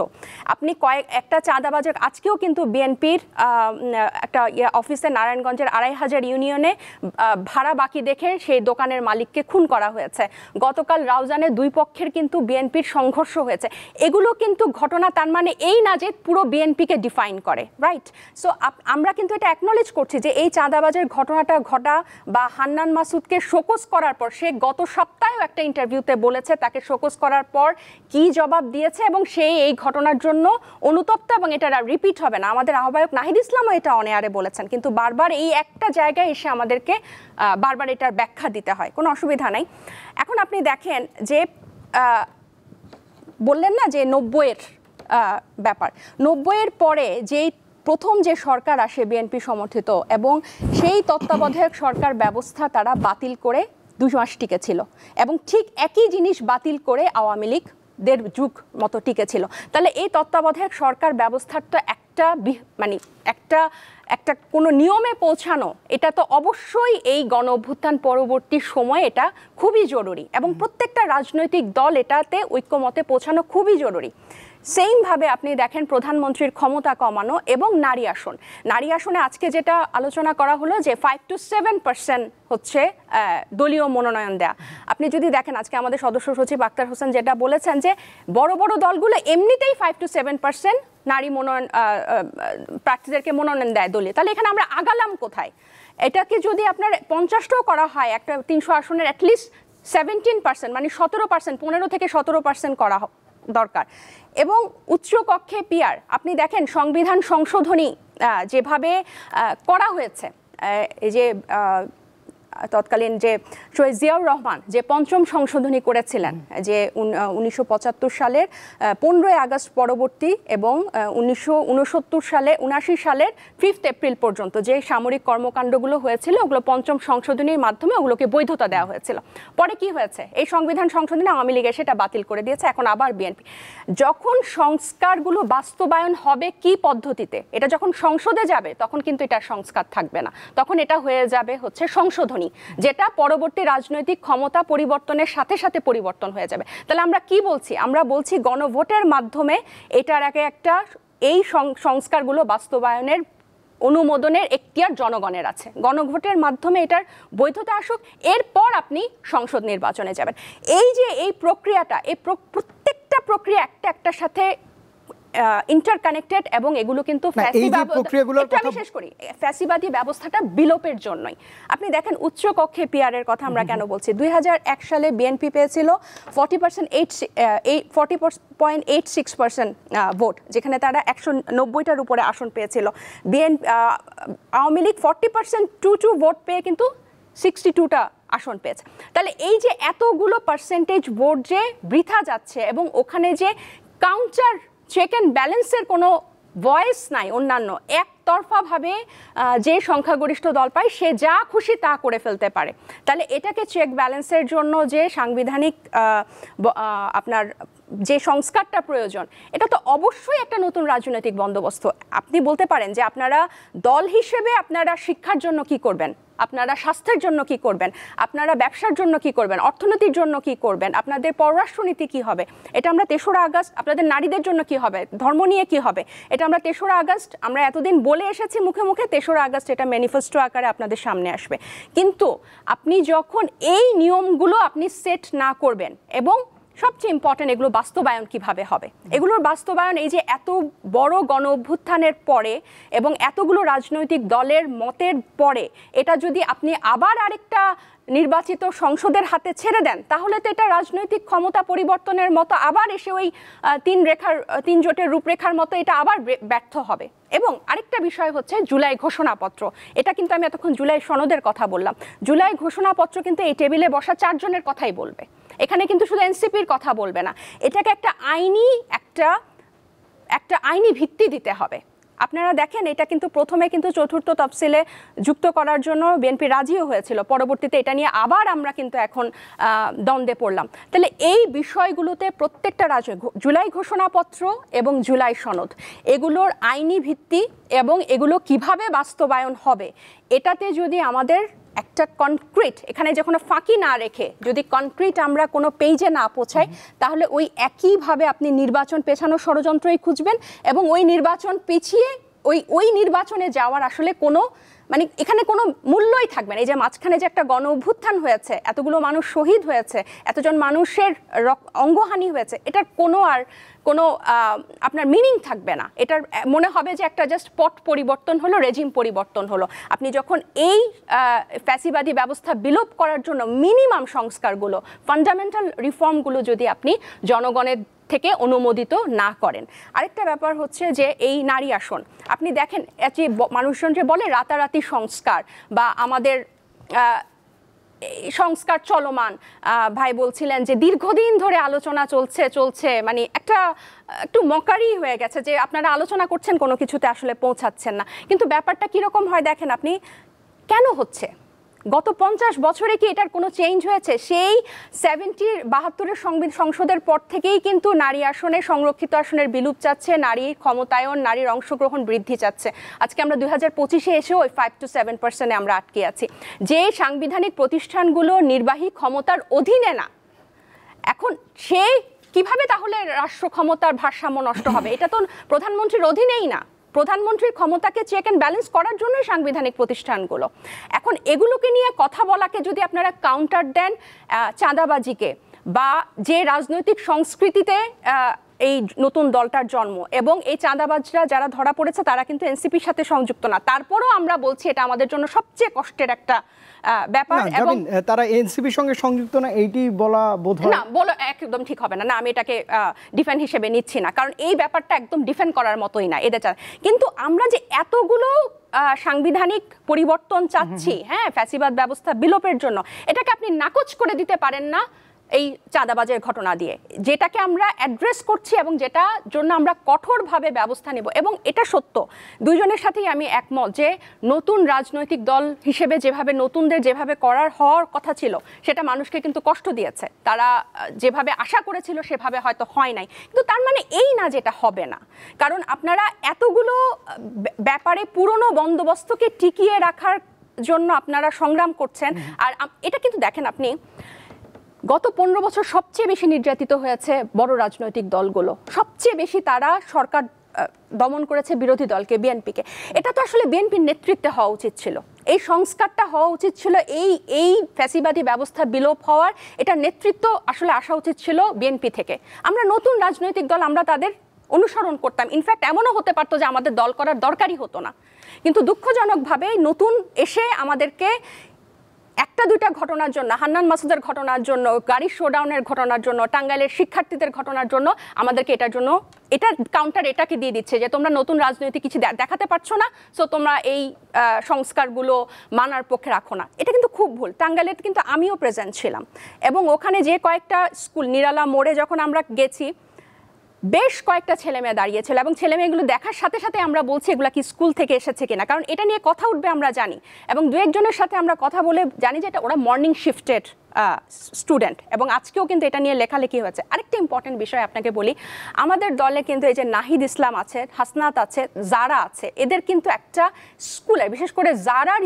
Speaker 2: আপনি একটা চাঁদাবাজের, আজকেও কিন্তু বিএনপির একটা অফিসে নারায়ণগঞ্জের 2500 ইউনিয়নে ভাড়া বাকি দেখে সেই দোকানের মালিককে খুন করা হয়েছে। গতকাল রাউজানে 2 পক্ষের কিন্তু বিএনপির সংঘর্ষ হয়েছে। এগুলো কিন্তু ঘটনা, তার মানে এই না যে পুরো বিএনপিকে ডিফাইন করে, রাইট? সো আমরা কিন্তু এটা অ্যাকনলেজ করছি যে এই চাঁদাবাজের ঘটনাটা ঘটা বা হান্নান মাসুদকে শোকজ করার পর, সে গত সপ্তাহেও একটা ইন্টারভিউতে বলেছে তাকে শোকজ করার পর কি জবাব দিয়েছে, এবং সেই এই ঘটনার জন্য অনুতপ্ত এবং এটা রিপিট হবে না। আমাদের আহ্বায়ক নাহিদ ইসলামও এটা অনেয়ারে বলেছেন, কিন্তু বারবার এই একটা জায়গায় এসে আমাদেরকে বারবার এটার ব্যাখ্যা দিতে হয়। কোনো অসুবিধা নাই। এখন আপনি দেখেন যে বললেন না যে 90-এর ব্যাপার, 90-এর পরে যেই প্রথম যে সরকার আসে বিএনপি সমর্থিত, এবং সেই তত্ত্বাবধায়ক সরকার ব্যবস্থা তারা বাতিল করে 2 মাস টিকেছিল, এবং ঠিক একই জিনিস বাতিল করে আওয়ামী লীগ 1.5 যুগ মতো টিকেছিল। তাহলে এই তত্ত্বাবধায়ক সরকার ব্যবস্থার তো একটা কোনো নিয়মে পৌঁছানো, এটা তো অবশ্যই এই গণ অভ্যুত্থান পরবর্তী সময়ে এটা খুবই জরুরি, এবং প্রত্যেকটা রাজনৈতিক দল এটাতে ঐক্যমতে পৌঁছানো খুবই জরুরি। সেইমভাবে আপনি দেখেন প্রধানমন্ত্রীর ক্ষমতা কমানো এবং নারী আসন। নারী আসনে আজকে যেটা আলোচনা করা হলো যে 5 to 7% হচ্ছে দলীয় মনোনয়ন দেয়া। আপনি যদি দেখেন আজকে আমাদের সদস্য সচিব আক্তার হোসেন যেটা বলেছেন যে বড় বড় দলগুলো এমনিতেই 5 to 7% নারী প্রার্থীদেরকে মনোনয়ন দেয় দলীয়, তাহলে এখানে আমরা আগালাম কোথায়? এটাকে যদি আপনার 50টাও করা হয়, একটা 300 আসনের অ্যাটলিস্ট 17%, মানে 17%, 15 থেকে 17% করা দরকার। এবং উচ্চকক্ষে পিআর, আপনি দেখেন সংবিধান সংশোধনী যেভাবে করা হয়েছে, এই যে তৎকালীন যে শহীদ জিয়াউর রহমান যে পঞ্চম সংশোধনী করেছিলেন, যে 1975 সালের 15ই আগস্ট পরবর্তী এবং 1979 সালের 5 এপ্রিল পর্যন্ত যে সামরিক কর্মকাণ্ডগুলো হয়েছিল ওগুলো পঞ্চম সংশোধনীর মাধ্যমে ওগুলোকে বৈধতা দেওয়া হয়েছিল। পরে কি হয়েছে, এই সংবিধান সংশোধনী আওয়ামী লীগ সেটা বাতিল করে দিয়েছে, এখন আবার বিএনপি। যখন সংস্কারগুলো বাস্তবায়ন হবে কি পদ্ধতিতে, এটা যখন সংসদে যাবে তখন কিন্তু এটা সংস্কার থাকবে না, তখন এটা হয়ে যাবে হচ্ছে সংশোধনী, যেটা পরবর্তী রাজনৈতিক ক্ষমতা পরিবর্তনের সাথে সাথে পরিবর্তন হয়ে যাবে। তাহলে আমরা কি বলছি, আমরা বলছি গণভোটের মাধ্যমে এটার আগে একটা এই সংস্কারগুলো বাস্তবায়নের অনুমোদনের এখতিয়ার জনগণের আছে, গণভোটের মাধ্যমে এটার বৈধতা আসুক, এরপর আপনি সংসদ নির্বাচনে যাবেন। এই যে এই প্রক্রিয়াটা, এই প্রত্যেকটা প্রক্রিয়া একটা একটার সাথে ইন্টারকানেক্টেড এবং এগুলো কিন্তু ফ্যাসিবাদী ব্যবস্থাটা বিলোপের জন্যই। আপনি দেখেন উচ্চ কক্ষে পিআরের কথা আমরা কেন বলছি, 2001 সালে বিএনপি পেয়েছিল 40.86% ভোট, যেখানে তারা 190টার উপরে আসন পেয়েছিল। আওয়ামী লীগ 40% ভোট পেয়ে কিন্তু 62টা আসন পেয়েছে। তাহলে এই যে এতগুলো পার্সেন্টেজ ভোট যে বৃথা যাচ্ছে এবং ওখানে যে কাউন্টার চেক অ্যান্ড ব্যালেন্সের কোনো ভয়েস নাই, অন্যান্য একতরফাভাবে যে সংখ্যাগরিষ্ঠ দল পায় সে যা খুশি তা করে ফেলতে পারে, তাহলে এটাকে চেক ব্যালেন্সের জন্য যে সাংবিধানিক আপনার যে সংস্কারটা প্রয়োজন, এটা তো অবশ্যই একটা নতুন রাজনৈতিক বন্দোবস্ত। আপনি বলতে পারেন যে আপনারা দল হিসেবে আপনারা শিক্ষার জন্য কি করবেন, আপনারা স্বাস্থ্যের জন্য কি করবেন, আপনারা ব্যবসার জন্য কি করবেন, অর্থনীতির জন্য কি করবেন, আপনাদের পররাষ্ট্রনীতি কি হবে, এটা আমরা 3রা আগস্ট, আপনাদের নারীদের জন্য কি হবে, ধর্ম নিয়ে কি হবে, এটা আমরা 3রা আগস্ট আমরা এতদিন বলে এসেছি মুখে মুখে, 3রা আগস্ট এটা ম্যানিফেস্টো আকারে আপনাদের সামনে আসবে। কিন্তু আপনি যখন এই নিয়মগুলো আপনি সেট না করবেন এবং সবচেয়ে ইম্পর্টেন্ট এগুলো বাস্তবায়ন কিভাবে হবে, এগুলোর বাস্তবায়ন এই যে এত বড় গণ অভ্যুত্থানের পরে এবং এতগুলো রাজনৈতিক দলের মতের পরে এটা যদি আপনি আবার আরেকটা নির্বাচিত সংসদের হাতে ছেড়ে দেন, তাহলে তো এটা রাজনৈতিক ক্ষমতা পরিবর্তনের মতো আবার এসে ওই 3 জোটের রূপরেখার মতো এটা আবার ব্যর্থ হবে। এবং আরেকটা বিষয় হচ্ছে জুলাই ঘোষণাপত্র, এটা কিন্তু আমি এতক্ষণ জুলাই সনদের কথা বললাম, জুলাই ঘোষণাপত্র কিন্তু এই টেবিলে বসা 4 জনের কথাই বলবে, এখানে কিন্তু শুধু এনসিপির কথা বলবে না, এটাকে একটা আইনি ভিত্তি দিতে হবে। আপনারা দেখেন এটা কিন্তু প্রথমে কিন্তু 4র্থ তফসিলে যুক্ত করার জন্য বিএনপি রাজিও হয়েছিল, পরবর্তীতে এটা নিয়ে আবার আমরা কিন্তু এখন দ্বন্দ্বে পড়লাম। তাহলে এই বিষয়গুলোতে প্রত্যেকটা জুলাই ঘোষণাপত্র এবং জুলাই সনদ এগুলোর আইনি ভিত্তি এবং এগুলো কিভাবে বাস্তবায়ন হবে, এটাতে যদি আমাদের একটা কনক্রিট, এখানে যে কোনো ফাঁকি না রেখে যদি কনক্রিট আমরা কোনো পেজে না পৌঁছাই, তাহলে ওই একইভাবে আপনি নির্বাচন পেছানোর ষড়যন্ত্রই খুঁজবেন এবং ওই নির্বাচন পিছিয়ে ওই নির্বাচনে যাওয়ার আসলে কোনো মানে এখানে কোনো মূল্যই থাকবে না। এই যে মাঝখানে যে একটা গণ অভ্যুত্থান হয়েছে, এতগুলো মানুষ শহীদ হয়েছে, এতজন মানুষের অঙ্গহানি হয়েছে, এটার কোনো আপনার মিনিং থাকবে না। এটার মনে হবে যে একটা জাস্ট পট পরিবর্তন হলো, রেজিম পরিবর্তন হলো। আপনি যখন এই ফ্যাসিবাদী ব্যবস্থা বিলোপ করার জন্য মিনিমাম সংস্কারগুলো, ফান্ডামেন্টাল রিফর্মগুলো যদি আপনি জনগণের থেকে অনুমোদিত না করেন। আরেকটা ব্যাপার হচ্ছে যে এই নারী আসন, আপনি দেখেন যে মানুষজন যে বলে রাতারাতি সংস্কার বা আমাদের সংস্কার চলমান, ভাই বলছিলেন যে দীর্ঘদিন ধরে আলোচনা চলছে মানে একটু মকারি হয়ে গেছে যে আপনারা আলোচনা করছেন কোনো কিছুতে আসলে পৌঁছাচ্ছেন না। কিন্তু ব্যাপারটা কীরকম হয় দেখেন আপনি, কেন হচ্ছে? গত 50 বছরে কি এটার কোনো চেঞ্জ হয়েছে? সেই 72-এর সংসদের পর থেকেই কিন্তু নারী আসনে, সংরক্ষিত আসনের বিলুপ চাচ্ছে, নারীর ক্ষমতায়ন, নারীর অংশগ্রহণ বৃদ্ধি চাচ্ছে। আজকে আমরা 2025-এ এসেও ওই 5 to 7% আমরা আটকে আছি। যে সাংবিধানিক প্রতিষ্ঠানগুলো নির্বাহী ক্ষমতার অধীনে না, এখন সে কিভাবে তাহলে রাষ্ট্র ক্ষমতার ভারসাম্য নষ্ট হবে? এটা তো প্রধানমন্ত্রীর অধীনেই না। প্রধানমন্ত্রীর ক্ষমতাকে চেক অ্যান্ড ব্যালেন্স করার জন্যই সাংবিধানিক প্রতিষ্ঠানগুলো। এখন এগুলোকে নিয়ে কথা বলাকে যদি আপনারা কাউন্টার দেন চাঁদাবাজিকে বা যে রাজনৈতিক সংস্কৃতিতে এই নতুন দলটার জন্ম, এবং এই চাঁদাবাজরা যারা ধরা পড়েছে তারা কিন্তু এনসিপির সাথে সংযুক্ত না। তারপরেও আমরা বলছি এটা আমাদের জন্য সবচেয়ে কষ্টের একটা ব্যাপার। এবং
Speaker 1: তারা এনসিপির সঙ্গে সংযুক্ত না এইটি বলা বোধহয়
Speaker 2: না, বলো একদম ঠিক হবে না। না, আমি এটাকে ডিফেন্ড হিসেবে নিচ্ছি না, কারণ এই ব্যাপারটা একদম ডিফেন্ড করার মতোই না এদের। কিন্তু আমরা যে এতগুলো সাংবিধানিক পরিবর্তন চাচ্ছি, হ্যাঁ, ফ্যাসিবাদ ব্যবস্থা বিলোপের জন্য, এটাকে আপনি নাকচ করে দিতে পারেন না এই চাঁদাবাজের ঘটনা দিয়ে, যেটাকে আমরা অ্যাড্রেস করছি এবং যেটার জন্য আমরা কঠোরভাবে ব্যবস্থা নেব। এবং এটা সত্য, দুইজনের সাথেই আমি একমত যে নতুন রাজনৈতিক দল হিসেবে যেভাবে নতুনদের যেভাবে হওয়ার কথা ছিল সেটা মানুষকে কিন্তু কষ্ট দিয়েছে। তারা যেভাবে আশা করেছিল সেভাবে হয়তো হয় নাই, কিন্তু তার মানে এই না যেটা হবে না। কারণ আপনারা এতগুলো ব্যাপারে পুরনো বন্দোবস্তকে টিকিয়ে রাখার জন্য আপনারা সংগ্রাম করছেন। আর এটা কিন্তু দেখেন, আপনি গত 15 বছর সবচেয়ে বেশি নির্যাতিত হয়েছে বড় রাজনৈতিক দলগুলো, সবচেয়ে বেশি তারা সরকার দমন করেছে বিরোধী দলকে, বিএনপিকে। এটা তো আসলে বিএনপির নেতৃত্বে হওয়া উচিত ছিল, এই সংস্কারটা হওয়া উচিত ছিল, এই ফ্যাসিবাদী ব্যবস্থা বিলোপ হওয়ার এটা নেতৃত্ব আসলে আসা উচিত ছিল বিএনপি থেকে। আমরা নতুন রাজনৈতিক দল, আমরা তাদের অনুসরণ করতাম। ইনফ্যাক্ট এমনও হতে পারতো যে আমাদের দল করার দরকারই হতো না, কিন্তু দুঃখজনকভাবে নতুন এসে আমাদেরকে একটা দুইটা ঘটনার জন্য, হান্নান মাসুদের ঘটনার জন্য, গাড়ির শোডাউনের ঘটনার জন্য, টাঙ্গাইলের শিক্ষার্থীদের ঘটনার জন্য আমাদেরকে এটার জন্য কাউন্টার এটাকে দিয়ে দিচ্ছে যে তোমরা নতুন রাজনৈতিক কিছু দেখাতে পারছো না, সো তোমরা এই সংস্কারগুলো মানার পক্ষে রাখো না। এটা কিন্তু খুব ভুল। টাঙ্গাইলে কিন্তু আমিও প্রেজেন্ট ছিলাম, এবং ওখানে যে কয়েকটা স্কুল, নিরালা মোড়ে যখন আমরা গেছি, বেশ কয়েকটা ছেলে মেয়ে দাঁড়িয়েছিল, এবং ছেলে মেয়েগুলো দেখার সাথে সাথে আমরা বলছি এগুলা কি স্কুল থেকে এসেছে কিনা, কারণ এটা নিয়ে কথা উঠবে আমরা জানি। এবং দু একজনের সাথে আমরা কথা বলে জানি যে এটা ওরা মর্নিং শিফটেড স্টুডেন্ট, এবং আজকেও কিন্তু এটা নিয়ে লেখালেখি হয়েছে। আরেকটা ইম্পর্টেন্ট বিষয় আপনাকে বলি, আমাদের দলে কিন্তু এই যে নাহিদ ইসলাম আছে, হাসনাত আছে, জারা আছে, এদের কিন্তু একটা স্কুলের, বিশেষ করে জারার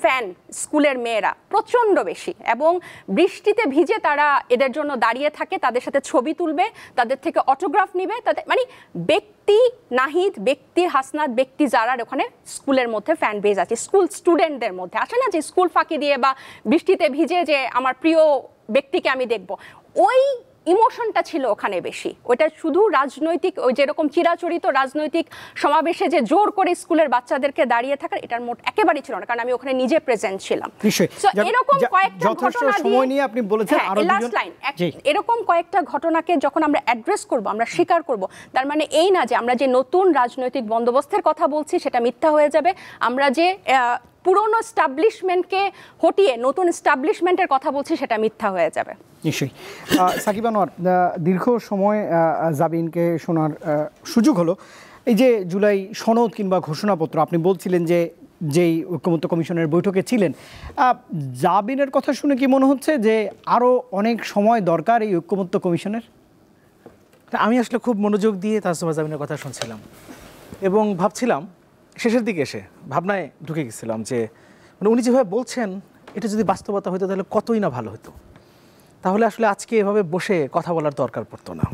Speaker 2: ফ্যান স্কুলের মেয়েরা প্রচণ্ড বেশি, এবং বৃষ্টিতে ভিজে তারা এদের জন্য দাঁড়িয়ে থাকে, তাদের সাথে ছবি তুলবে, তাদের থেকে অটোগ্রাফ নিবে, তাদের মানে ব্যক্তি নাহিদ, ব্যক্তি হাসনাত, ব্যক্তি জারার ওখানে স্কুলের মধ্যে ফ্যান বেজ আছে, স্কুল স্টুডেন্টদের মধ্যে। আসে না যে স্কুল ফাঁকি দিয়ে বা বৃষ্টিতে ভিজে যে আমার প্রিয় ব্যক্তিকে আমি দেখব, ওই ইমোশনটা ছিল ওখানে বেশি। ওটা শুধু রাজনৈতিক, ওই যেরকম চিরাচরিত রাজনৈতিক সমাবেশে যে জোর করে স্কুলের বাচ্চাদেরকে দাঁড়িয়ে থাকার, এটার মোট একেবারেই ছিল না, কারণ আমি ওখানে নিজে প্রেজেন্ট ছিলাম। এরকম কয়েকটা ঘটনা দিয়ে আপনি বলেছেন, লাস্ট লাইন, এরকম কয়েকটা ঘটনাকে যখন আমরা অ্যাড্রেস করব, আমরা স্বীকার করব, তার মানে এই না যে আমরা যে নতুন রাজনৈতিক বন্দোবস্তের কথা বলছি সেটা মিথ্যা হয়ে যাবে। আমরা যে পুরনো এস্টাবলিশমেন্টকে হটিয়ে নতুন এস্টাবলিশমেন্টের কথা বলছি সেটা মিথ্যা হয়ে যাবে। নিশ্চয়ই।
Speaker 1: সাকিব আনোয়ার, দীর্ঘ সময় জাবিনকে শোনার সুযোগ হলো। এই যে জুলাই সনদ কিংবা ঘোষণাপত্র, আপনি বলছিলেন যে যেই ঐক্যমত্য কমিশনের বৈঠকে ছিলেন, জাবিনের কথা শুনে কি মনে হচ্ছে যে আরও অনেক সময় দরকার এই ঐক্যমত্য কমিশনের?
Speaker 3: আমি আসলে খুব মনোযোগ দিয়ে তাসনিমা জাবিনের কথা শুনছিলাম, এবং ভাবছিলাম, শেষের দিকে এসে ভাবনায় ঢুকে গেছিলাম যে মানে উনি যেভাবে বলছেন, এটা যদি বাস্তবতা হতো তাহলে কতই না ভালো হতো। তাহলে আসলে আজকে এভাবে বসে কথা বলার দরকার পড়তো না।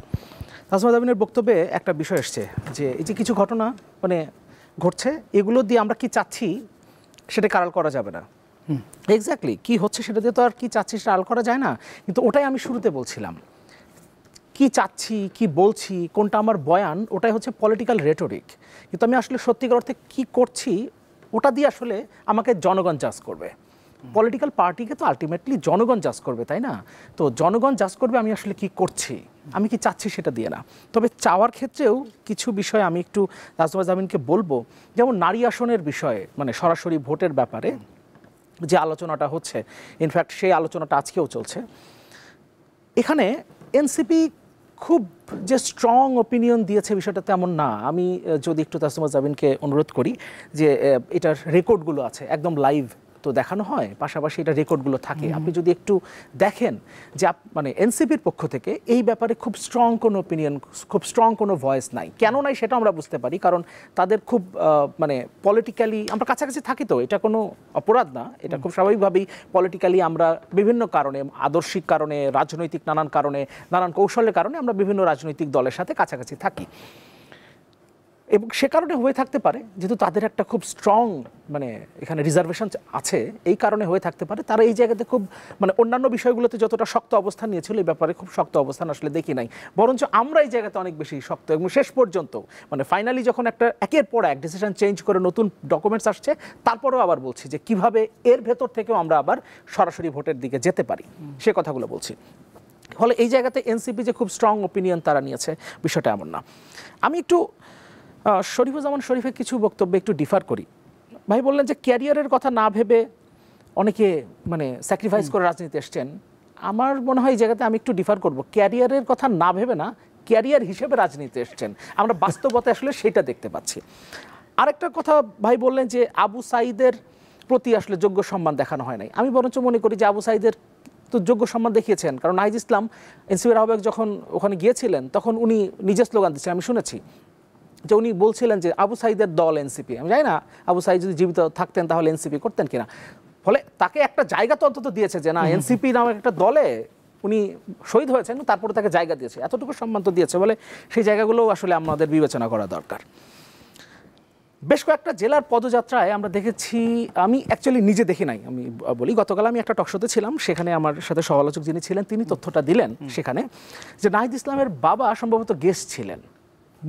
Speaker 3: তাসনিমা জাবিনের বক্তব্যে একটা বিষয় এসছে যে এই যে কিছু ঘটনা মানে ঘটছে, এগুলো দিয়ে আমরা কি চাচ্ছি সেটাকে আড়াল করা যাবে না। এক্স্যাক্টলি কি হচ্ছে সেটা দিয়ে তো আর কি চাচ্ছি সেটা আড়াল করা যায় না, কিন্তু ওটাই আমি শুরুতে বলছিলাম, কি চাচ্ছি, কি বলছি, কোনটা আমার বয়ান, ওটাই হচ্ছে পলিটিক্যাল রেটরিক। কিন্তু আমি আসলে সত্যিকার অর্থে কী করছি ওটা দিয়ে আসলে আমাকে জনগণ জাজ করবে। পলিটিক্যাল পার্টিকে তো আলটিমেটলি জনগণ জাজ করবে, তাই না? তো জনগণ জাজ করবে আমি আসলে কি করছি, আমি কি চাচ্ছি সেটা দিয়ে না। তবে চাওয়ার ক্ষেত্রেও কিছু বিষয় আমি একটু তাসনিমা জাবিনকে বলবো, যেমন নারী আসনের বিষয়ে, মানে সরাসরি ভোটের ব্যাপারে যে আলোচনাটা হচ্ছে, ইনফ্যাক্ট সেই আলোচনাটা আজকেও চলছে। এখানে এনসিপি খুব যে স্ট্রং ওপিনিয়ন দিয়েছে বিষয়টা তেমন না। আমি যদি একটু তাসনিমা জাবিনকে অনুরোধ করি যে এটার রেকর্ডগুলো আছে, একদম লাইভ তো দেখানো হয়, পাশাপাশি এটা রেকর্ডগুলো থাকে, আপনি যদি একটু দেখেন যে মানে এনসিপির পক্ষ থেকে এই ব্যাপারে খুব স্ট্রং কোনো ওপিনিয়ন, খুব স্ট্রং কোনো ভয়েস নাই। কেন নাই সেটা আমরা বুঝতে পারি, কারণ তাদের খুব মানে পলিটিক্যালি আমরা কাছাকাছি থাকি, তো এটা কোনো অপরাধ না, এটা খুব স্বাভাবিকভাবেই পলিটিক্যালি আমরা বিভিন্ন কারণে, আদর্শিক কারণে, রাজনৈতিক নানান কারণে, নানান কৌশলের কারণে আমরা বিভিন্ন রাজনৈতিক দলের সাথে কাছাকাছি থাকি। এবং সে কারণে হয়ে থাকতে পারে, যেহেতু তাদের একটা খুব স্ট্রং মানে এখানে রিজার্ভেশন আছে, এই কারণে হয়ে থাকতে পারে তারা এই জায়গাতে খুব মানে অন্যান্য বিষয়গুলোতে যতটা শক্ত অবস্থান নিয়েছিল এই ব্যাপারে খুব শক্ত অবস্থান আসলে দেখি নাই, বরঞ্চ আমরা এই জায়গাতে অনেক বেশি শক্ত এবং শেষ পর্যন্ত মানে ফাইনালি যখন একটা একের পর এক ডিসিশন চেঞ্জ করে নতুন ডকুমেন্টস আসছে, তারপরেও আবার বলছি যে কিভাবে এর ভেতর থেকেও আমরা আবার সরাসরি ভোটের দিকে যেতে পারি সে কথাগুলো বলছি। ফলে এই জায়গাতে এনসিপি যে খুব স্ট্রং ওপিনিয়ন তারা নিয়েছে বিষয়টা এমন না। আমি একটু শরীফুজ্জামান শরীফের কিছু বক্তব্যে একটু ডিফার করি। ভাই বললেন যে ক্যারিয়ারের কথা না ভেবে অনেকে মানে স্যাক্রিফাইস করে রাজনীতি এসছেন। আমার মনে হয় এই জায়গাতে আমি একটু ডিফার করব, ক্যারিয়ারের কথা না ভেবে না, ক্যারিয়ার হিসেবে রাজনীতি এসছেন, আমরা বাস্তবতা আসলে সেটা দেখতে পাচ্ছি। আরেকটা কথা ভাই বললেন যে আবু সাঈদের প্রতি আসলে যোগ্য সম্মান দেখানো হয় নাই। আমি বরঞ্চ মনে করি যে আবু সাঈদের তো যোগ্য সম্মান দেখিয়েছেন, কারণ নাহিদ ইসলাম এনসিপির আহ্বায়ক যখন ওখানে গিয়েছিলেন তখন উনি নিজে স্লোগান দিচ্ছেন, আমি শুনেছি যে উনি বলছিলেন যে আবু সাঈদের দল এনসিপি। আমি জানি না আবু সাঈদ যদি জীবিত থাকতেন তাহলে এনসিপি করতেন কিনা। ফলে তাকে একটা জায়গা তো অন্তত দিয়েছে যে না এনসিপি নামের একটা দলে উনি শহীদ হয়েছেন, তারপরে তাকে জায়গা দিয়েছে, এতটুকু সম্মান তো দিয়েছে, বলে সেই জায়গাগুলো আসলে আমাদের বিবেচনা করা দরকার। বেশ কয়েকটা জেলার পদযাত্রায় আমরা দেখেছি, আমি অ্যাকচুয়ালি নিজে দেখি নাই, আমি বলি গতকাল আমি একটা টকশোতে ছিলাম, সেখানে আমার সাথে সমালোচক যিনি ছিলেন তিনি তথ্যটা দিলেন সেখানে যে নাহিদ ইসলামের বাবা সম্ভবত গেস্ট ছিলেন,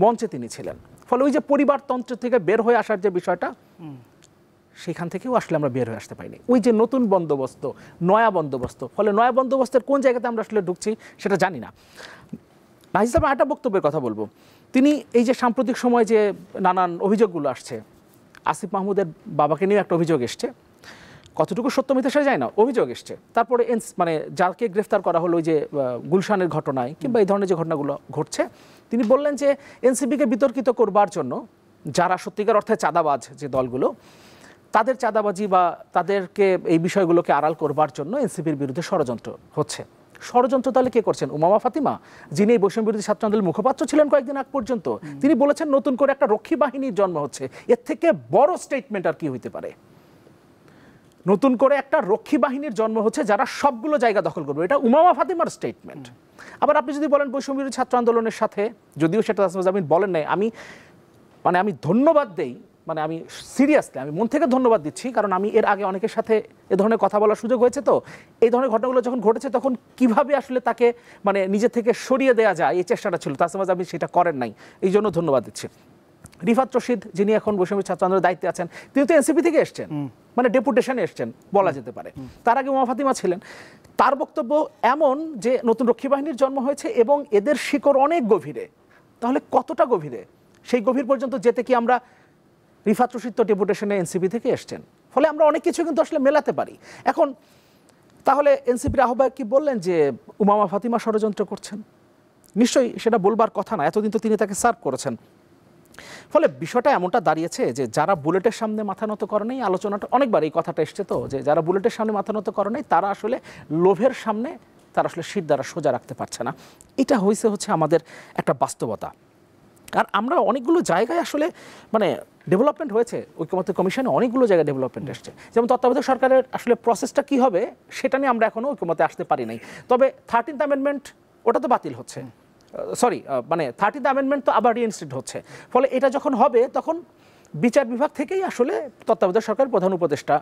Speaker 3: মঞ্চে তিনি ছিলেন। ফলে ওই যে পরিবারতন্ত্র থেকে বের হয়ে আসার যে বিষয়টা, সেখান থেকেও আসলে আমরা বের হয়ে আসতে পারিনি। ওই যে নতুন বন্দোবস্ত, নয়া বন্দোবস্ত, ফলে নয়া বন্দোবস্তের কোন জায়গাতে আমরা আসলে ঢুকছি সেটা জানি না। নাহিদ ইসলাম একটা বক্তব্যের কথা বলবো, তিনি এই যে সাম্প্রতিক সময় যে নানান অভিযোগগুলো আসছে, আসিফ মাহমুদের বাবাকে নিয়ে একটা অভিযোগ এসছে, কতটুকু সত্য মিথ্যা সে যায় না, অভিযোগ এসছে। তারপরে মানে যাকে গ্রেফতার করা হলো ওই যে গুলশানের ঘটনায় কিংবা এই ধরনের যে ঘটনাগুলো ঘটছে, তিনি বললেন যে এনসিপিকে বিতর্কিত করবার জন্য যারা সত্যিকার অর্থে চাঁদাবাজ যে দলগুলো, তাদের চাঁদাবাজি বা তাদেরকে এই বিষয়গুলোকে আড়াল করবার জন্য এনসিপির বিরুদ্ধে ষড়যন্ত্র হচ্ছে। ষড়যন্ত্র তাহলে কে করছেন? উমামা ফাতিমা, যিনি এই বৈষম্য বিরোধী ছাত্র আন্দোলনের মুখপাত্র ছিলেন কয়েকদিন আগ পর্যন্ত, তিনি বলেছেন নতুন করে একটা রক্ষী বাহিনীর জন্ম হচ্ছে। এর থেকে বড় স্টেটমেন্ট আর কি হইতে পারে? নতুন করে একটা রক্ষী বাহিনীর জন্ম হচ্ছে যারা সবগুলো জায়গা দখল করবে, এটা উমামা ফাতিমার স্টেটমেন্ট। আবার আপনি যদি বলেন বৈষম্য বিরোধী ছাত্র আন্দোলনের সাথে, যদিও সেটা তাসমিমা জামিন বলেন নাই, আমি ধন্যবাদ দেই, মানে আমি সিরিয়াসলি আমি মন থেকে ধন্যবাদ দিচ্ছি, কারণ আমি এর আগে অনেকের সাথে এ ধরনের কথা বলার সুযোগ হয়েছে। তো এই ধরনের ঘটনাগুলো যখন ঘটেছে তখন কিভাবে আসলে তাকে মানে নিজে থেকে সরিয়ে দেওয়া যায় এই চেষ্টাটা ছিল, তাসমিমা জামিন সেটা করেন নাই, এই জন্য ধন্যবাদ দিচ্ছি। রিফাত রশিদ, যিনি এখন বৈষম্য ছাত্র আন্দোলনের দায়িত্বে আছেন, তিনি তো এনসিপি থেকে এসছেন, মানে ডেপুটেশনে এসছেন বলা যেতে পারে। তার আগে উমা ফাতিমা ছিলেন। তার বক্তব্য এমন যে নতুন রক্ষী বাহিনীর জন্ম হয়েছে এবং এদের শিকড় অনেক গভীরে। তাহলে কতটা গভীরে? সেই গভীর পর্যন্ত যেতে কি আমরা, রিফাত রশিদ তো ডেপুটেশনে এনসিপি থেকে এসছেন, ফলে আমরা অনেক কিছু কিন্তু আসলে মেলাতে পারি। এখন তাহলে এনসিপির আহ্বায়ক কি বললেন যে উমামা ফাতিমা ষড়যন্ত্র করছেন? নিশ্চয়ই সেটা বলবার কথা না, এতদিন তো তিনি তাকে সার্ভ করেছেন। ফলে বিষয়টা এমনটা দাঁড়িয়েছে যে যারা বুলেটের সামনে মাথা নত করে নাই, আলোচনাটা অনেকবার এই কথাটা এসছে তো, যে যারা বুলেটের সামনে মাথা নত করে নাই তারা আসলে লোভের সামনে তারা আসলে শির দ্বারা সোজা রাখতে পারছে না। এটা হচ্ছে আমাদের একটা বাস্তবতা। আর আমরা অনেকগুলো জায়গায় আসলে মানে ডেভেলপমেন্ট হয়েছে, ঐক্যমত্য কমিশনে অনেকগুলো জায়গায় ডেভেলপমেন্ট এসছে। যেমন তত্ত্বাবধায়ক সরকারের আসলে প্রসেসটা কী হবে সেটা নিয়ে আমরা এখনও ঐক্যমতে আসতে পারি নাই। তবে 13th অ্যামেন্ডমেন্ট ওটা তো বাতিল হচ্ছে, মানে 13th অ্যামেন্ডমেন্ট তো আবার রিইনস্টেট হচ্ছে। ফলে এটা যখন হবে তখন বিচার বিভাগ থেকেই আসলে তত্ত্বাবধায়ক সরকারের প্রধান উপদেষ্টা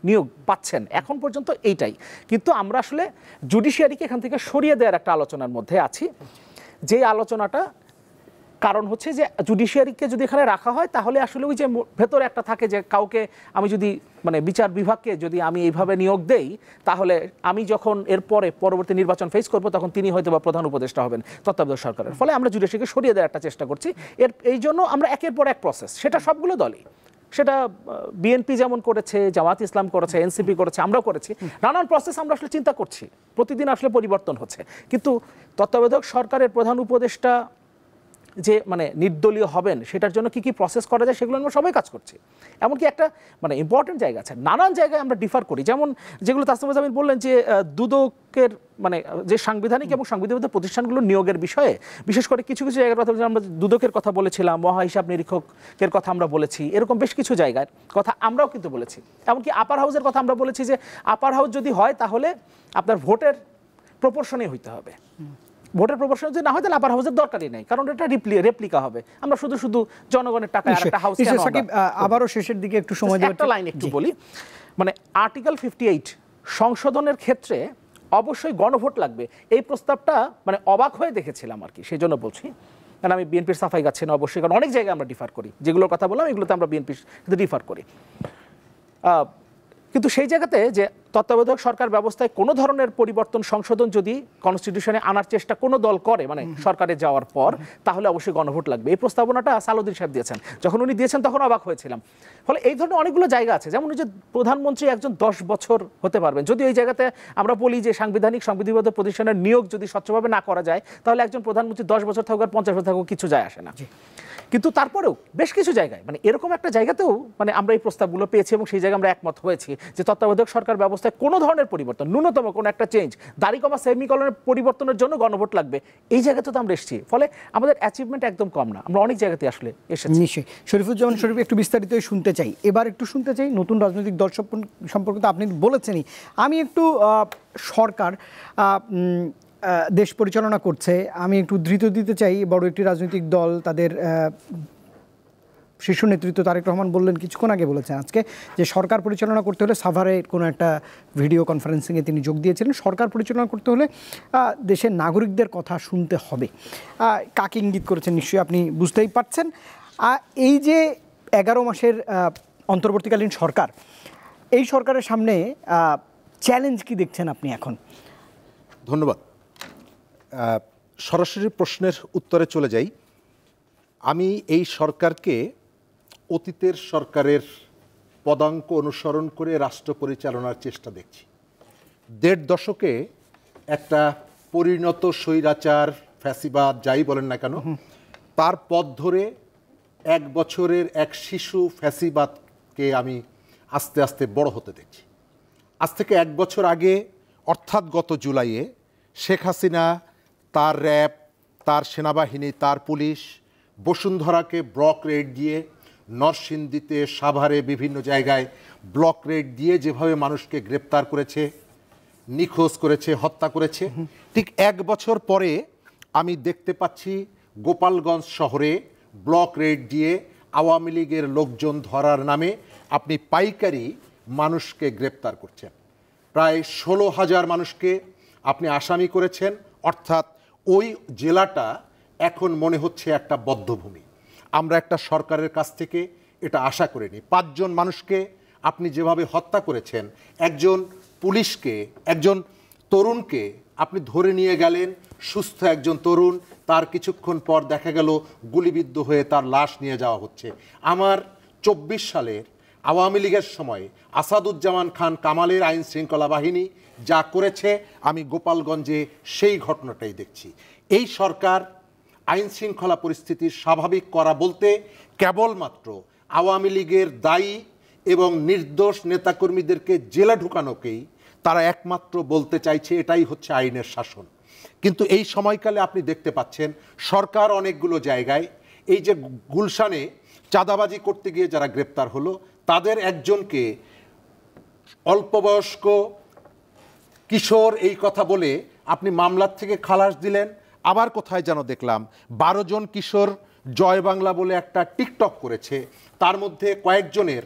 Speaker 3: নিয়োগ পাচ্ছেন, এখন পর্যন্ত এইটাই। কিন্তু আমরা আসলে জুডিশিয়ারিকে এখান থেকে সরিয়ে দেওয়ার একটা আলোচনার মধ্যে আছি, যে আলোচনাটা কারণ হচ্ছে যে জুডিশিয়ারিকে যদি এখানে রাখা হয় তাহলে আসলে ওই যে ভেতরে একটা থাকে যে কাউকে আমি যদি মানে বিচার বিভাগকে যদি আমি এইভাবে নিয়োগ দেই তাহলে আমি যখন এরপরে পরবর্তী নির্বাচন ফেস করব তখন তিনি হয়তো বা প্রধান উপদেষ্টা হবেন তত্ত্বাবধায়ক সরকারের। ফলে আমরা জুডিশিয়ারিকে সরিয়ে দেওয়ার একটা চেষ্টা করছি। এই জন্য আমরা একের পর এক প্রসেস, সেটা সবগুলো দলই, সেটা বিএনপি যেমন করেছে, জামাত ইসলাম করেছে, এনসিপি করেছে, আমরাও করেছি, নানান প্রসেস আমরা আসলে চিন্তা করছি, প্রতিদিন আসলে পরিবর্তন হচ্ছে। কিন্তু তত্ত্বাবধায়ক সরকারের প্রধান উপদেষ্টা যে মানে নির্দলীয় হবেন সেটার জন্য কি কি প্রসেস করা যায় সেগুলো আমরা সবাই কাজ করছি। এমনকি একটা মানে ইম্পর্টেন্ট জায়গা আছে, নানান জায়গায় আমরা ডিফার করি। যেমন যেগুলো তাসমিমা জামিন বললেন যে দুদকের মানে যে সাংবিধানিক এবং সাংবিধানিক প্রতিষ্ঠানগুলো নিয়োগের বিষয়ে বিশেষ করে কিছু কিছু জায়গার কথা আমরা দুদকের কথা বলেছিলাম, মহা হিসাব নিরীক্ষকের কথা আমরা বলেছি, এরকম বেশ কিছু জায়গার কথা আমরাও কিন্তু বলেছি। এমনকি আপার হাউসের কথা আমরা বলেছি যে আপার হাউস যদি হয় তাহলে আপনার ভোটের প্রপোর্শনে হইতে হবে, ভোটের প্রপোর্শন যদি না হয় তাহলে আপার হাউসের দরকারই নেই, কারণ এটা রেপ্লিকা হবে। আমরা শুধু শুধু জনগণের টাকায় আরেকটা হাউস কেন আমরা?
Speaker 1: সাকিব, আবারও শেষের দিকে একটু সময় দেওয়ার
Speaker 3: একটা লাইন একটু বলি, মানে আর্টিকেল 58 সংশোধনের ক্ষেত্রে অবশ্যই গণভোট লাগবে, এই প্রস্তাবটা মানে অবাক হয়ে দেখেছিলাম আর কি, সেই জন্য বলছি। কারণ আমি বিএনপির সাফাই গাচ্ছি না অবশ্যই, কারণ অনেক জায়গায় আমরা ডিফার করি, যেগুলোর কথা বললাম এগুলোতে আমরা বিএনপির সাথে ডিফার করি। কিন্তু সেই জায়গাতে যে তত্ত্বাবধায়ক সরকার ব্যবস্থায় কোনো ধরনের পরিবর্তন সংশোধন যদি কনস্টিটিউশনে আনার চেষ্টা কোনো দল করে, মানে সরকারে যাওয়ার পর, তাহলে অবশ্যই গণভোট লাগবে। এই প্রস্তাবনাটা সালাউদ্দিন সাহেব দিয়েছেন, যখন উনি দিয়েছেন তখন অবাক হয়েছিলাম। ফলে এই ধরনের অনেকগুলো জায়গা আছে, যেমন যে প্রধানমন্ত্রী একজন 10 বছর হতে পারবেন, যদি এই জায়গাতে আমরা বলি যে সাংবিধানিক সংবিধিবদ্ধ প্রতিষ্ঠানের নিয়োগ যদি স্বচ্ছভাবে না করা যায়, তাহলে একজন প্রধানমন্ত্রী 10 বছর থাকুক আর 50 বছর থাকুক কিছু যায় আসে না। কিন্তু তারপরেও বেশ কিছু জায়গায়, মানে এরকম একটা জায়গাতেও মানে আমরা এই প্রস্তাবগুলো পেয়েছি এবং সেই জায়গায় আমরা একমত হয়েছি যে তত্ত্বাবধায়ক সরকার ব্যবস্থায় কোনো ধরনের পরিবর্তন, ন্যূনতম কোনো একটা চেঞ্জ, দাড়ি কমা সেমিকলনের পরিবর্তনের জন্য গণভোট লাগবে, এই জায়গাতে তো আমরা এসেছি। ফলে আমাদের অ্যাচিভমেন্ট একদম কম না, আমরা অনেক জায়গাতে আসলে এসেছি।
Speaker 1: নিশ্চয়ই। শরীফুজ্জামান শরীফ, একটু বিস্তারিত শুনতে চাই, এবার একটু শুনতে চাই নতুন রাজনৈতিক দল সম্পর্কে তো আপনি বলেছেনই, আমি একটু সরকার দেশ পরিচালনা করছে, আমি একটু ধৃত দিতে চাই বড় একটি রাজনৈতিক দল, তাদের শীর্ষ নেতৃত্ব তারেক রহমান বললেন কিছুক্ষণ আগে, বলেছেন আজকে যে সরকার পরিচালনা করতে হলে, সাভারে কোনো একটা ভিডিও কনফারেন্সিংয়ে তিনি যোগ দিয়েছিলেন, সরকার পরিচালনা করতে হলে দেশের নাগরিকদের কথা শুনতে হবে। কাকে ইঙ্গিত করেছেন নিশ্চয়ই আপনি বুঝতেই পারছেন। এই যে 11 মাসের অন্তর্বর্তীকালীন সরকার, এই সরকারের সামনে চ্যালেঞ্জ কি দেখছেন আপনি এখন?
Speaker 4: ধন্যবাদ। সরাসরি প্রশ্নের উত্তরে চলে যাই। আমি এই সরকারকে অতীতের সরকারের পদাঙ্ক অনুসরণ করে রাষ্ট্র পরিচালনার চেষ্টা দেখছি। 1.5 দশকে একটা পরিণত স্বৈরাচার, ফ্যাসিবাদ যাই বলেন না কেন, তার পথ ধরে 1 বছরের এক শিশু ফ্যাসিবাদকে আমি আস্তে আস্তে বড় হতে দেখছি। আজ থেকে 1 বছর আগে, অর্থাৎ গত জুলাইয়ে, শেখ হাসিনা, তার র্যাব, তার সেনাবাহিনী, তার পুলিশ বসুন্ধরাকে ব্লক রেড দিয়ে, নরসিংদীতে, সাভারে, বিভিন্ন জায়গায় ব্লক রেড দিয়ে যেভাবে মানুষকে গ্রেপ্তার করেছে, নিখোঁজ করেছে, হত্যা করেছে, ঠিক 1 বছর পরে আমি দেখতে পাচ্ছি গোপালগঞ্জ শহরে ব্লক রেড দিয়ে আওয়ামী লীগের লোকজন ধরার নামে আপনি পাইকারি মানুষকে গ্রেপ্তার করছেন। প্রায় 16,000 মানুষকে আপনি আসামি করেছেন, অর্থাৎ ওই জেলাটা এখন মনে হচ্ছে একটা বদ্ধভূমি। আমরা একটা সরকারের কাছ থেকে এটা আশা করিনি। 5 জন মানুষকে আপনি যেভাবে হত্যা করেছেন, একজন পুলিশকে, একজন তরুণকে আপনি ধরে নিয়ে গেলেন, সুস্থ একজন তরুণ, তার কিছুক্ষণ পর দেখা গেল গুলিবিদ্ধ হয়ে তার লাশ নিয়ে যাওয়া হচ্ছে। আমার 24 সালের আওয়ামী লীগের সময় আসাদুজ্জামান খান কামালের আইন শৃঙ্খলা বাহিনী যা করেছে, আমি গোপালগঞ্জে সেই ঘটনাটাই দেখছি। এই সরকার আইন শৃঙ্খলা পরিস্থিতি স্বাভাবিক করা বলতে কেবলমাত্র আওয়ামী লীগের দায়ী এবং নির্দোষ নেতাকর্মীদেরকে জেলে ঢুকানোকেই তারা একমাত্র বলতে চাইছে, এটাই হচ্ছে আইনের শাসন। কিন্তু এই সময়কালে আপনি দেখতে পাচ্ছেন সরকার অনেকগুলো জায়গায়, এই যে গুলশানে চাঁদাবাজি করতে গিয়ে যারা গ্রেপ্তার হলো, তাদের একজনকে অল্পবয়স্ক কিশোর এই কথা বলে আপনি মামলার থেকে খালাস দিলেন। আবার কোথায় যেন দেখলাম 12 জন কিশোর জয় বাংলা বলে একটা টিকটক করেছে, তার মধ্যে কয়েকজনের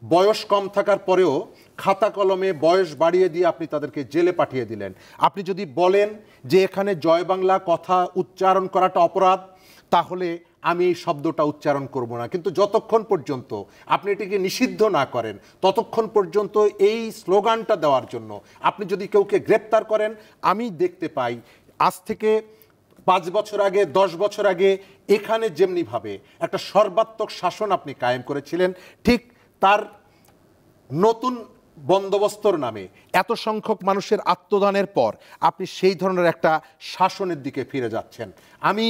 Speaker 4: বয়স কম থাকার পরেও খাতা কলমে বয়স বাড়িয়ে দিয়ে আপনি তাদেরকে জেলে পাঠিয়ে দিলেন। আপনি যদি বলেন যে এখানে জয় বাংলা কথা উচ্চারণ করাটা অপরাধ, তাহলে আমি এই শব্দটা উচ্চারণ করব না। কিন্তু যতক্ষণ পর্যন্ত আপনি এটিকে নিষিদ্ধ না করেন, ততক্ষণ পর্যন্ত এই স্লোগানটা দেওয়ার জন্য আপনি যদি কাউকে গ্রেপ্তার করেন, আমি দেখতে পাই আজ থেকে 5 বছর আগে, 10 বছর আগে এখানে যেমনিভাবে একটা সর্বাত্মক শাসন আপনি কায়েম করেছিলেন, ঠিক তার নতুন বন্দোবস্তর নামে এত সংখ্যক মানুষের আত্মদানের পর আপনি সেই ধরনের একটা শাসনের দিকে ফিরে যাচ্ছেন। আমি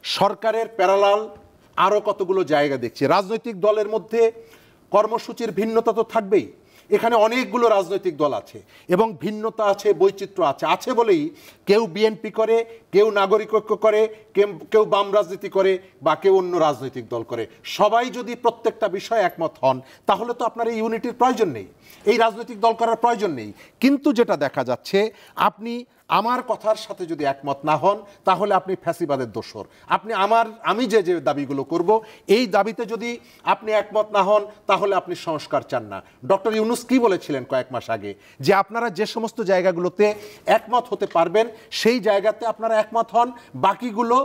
Speaker 4: সরকারের প্যারালাল আরও কতগুলো জায়গা দেখছি। রাজনৈতিক দলের মধ্যে কর্মসূচির ভিন্নতা তো থাকবেই। এখানে অনেকগুলো রাজনৈতিক দল আছে এবং ভিন্নতা আছে, বৈচিত্র্য আছে বলেই কেউ বিএনপি করে, কেউ নাগরিক ঐক্য করে, কেউ বাম রাজনীতি করে, বা কেউ অন্য রাজনৈতিক দল করে। সবাই যদি প্রত্যেকটা বিষয়ে একমত হন, তাহলে তো আপনার এই ইউনিটির প্রয়োজন নেই, এই রাজনৈতিক দল করার প্রয়োজন নেই। কিন্তু যেটা দেখা যাচ্ছে, আপনি আমার কথার সাথে যদি একমত না হন তাহলে আপনি ফ্যাসিবাদের দোসর। আমি যে যে দাবিগুলো করব এই দাবিতে যদি আপনি একমত না হন তাহলে আপনি সংস্কার চান না। ডক্টর ইউনূস কি বলেছিলেন কয়েক মাস আগে, যে আপনারা যে সমস্ত জায়গাগুলোতে একমত হতে পারবেন সেই জায়গাতে আপনারা একমত হন, বাকিগুলো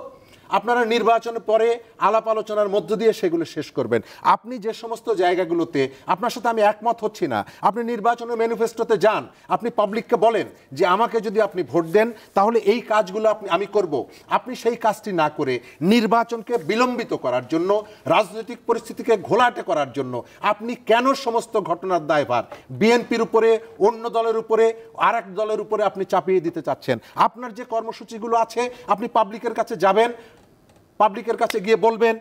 Speaker 4: আপনারা নির্বাচনের পরে আলাপ আলোচনার মধ্য দিয়ে সেগুলো শেষ করবেন। আপনি যে সমস্ত জায়গাগুলোতে আপনার সাথে আমি একমত হচ্ছি না, আপনি নির্বাচনের ম্যানিফেস্টোতে যান, আপনি পাবলিককে বলেন যে আমাকে যদি আপনি ভোট দেন তাহলে এই কাজগুলো আমি করব। আপনি সেই কাজটি না করে নির্বাচনকে বিলম্বিত করার জন্য, রাজনৈতিক পরিস্থিতিকে ঘোলাটে করার জন্য আপনি কেন সমস্ত ঘটনার দায়ভার বিএনপির উপরে, অন্য দলের উপরে, আর এক দলের উপরে আপনি চাপিয়ে দিতে চাচ্ছেন? আপনার যে কর্মসূচিগুলো আছে আপনি পাবলিকের কাছে যাবেন, পাবলিকের কাছে গিয়ে বলবেন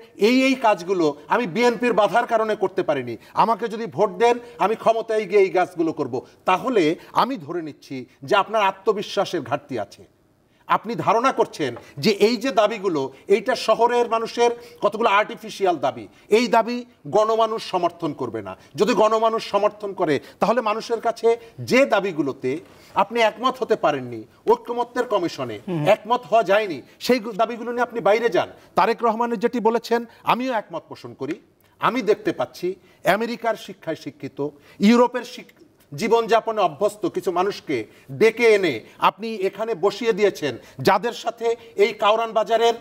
Speaker 4: এই কাজগুলো আমি বিএনপির বাধার কারণে করতে পারিনি, আমাকে যদি ভোট দেন আমি ক্ষমতায় গিয়ে এই কাজগুলো করব। তাহলে আমি ধরে নিচ্ছি যে আপনার আত্মবিশ্বাসের ঘাটতি আছে। আপনি ধারণা করছেন যে এই যে দাবিগুলো, এইটা শহরের মানুষের কতগুলো আর্টিফিশিয়াল দাবি, এই দাবি গণমানুষ সমর্থন করবে না। যদি গণমানুষ সমর্থন করে তাহলে মানুষের কাছে যে দাবিগুলোতে আপনি একমত হতে পারেননি, ঐক্যমত্যের কমিশনে একমত হওয়া যায়নি, সেই দাবিগুলো নিয়ে আপনি বাইরে যান। তারেক রহমানের যেটি বলেছেন আমিও একমত পোষণ করি। আমি দেখতে পাচ্ছি আমেরিকার শিক্ষায় শিক্ষিত, ইউরোপের জীবনযাপনে অভ্যস্ত কিছু মানুষকে ডেকে এনে আপনি এখানে বসিয়ে দিয়েছেন, যাদের সাথে এই কাউরান বাজারের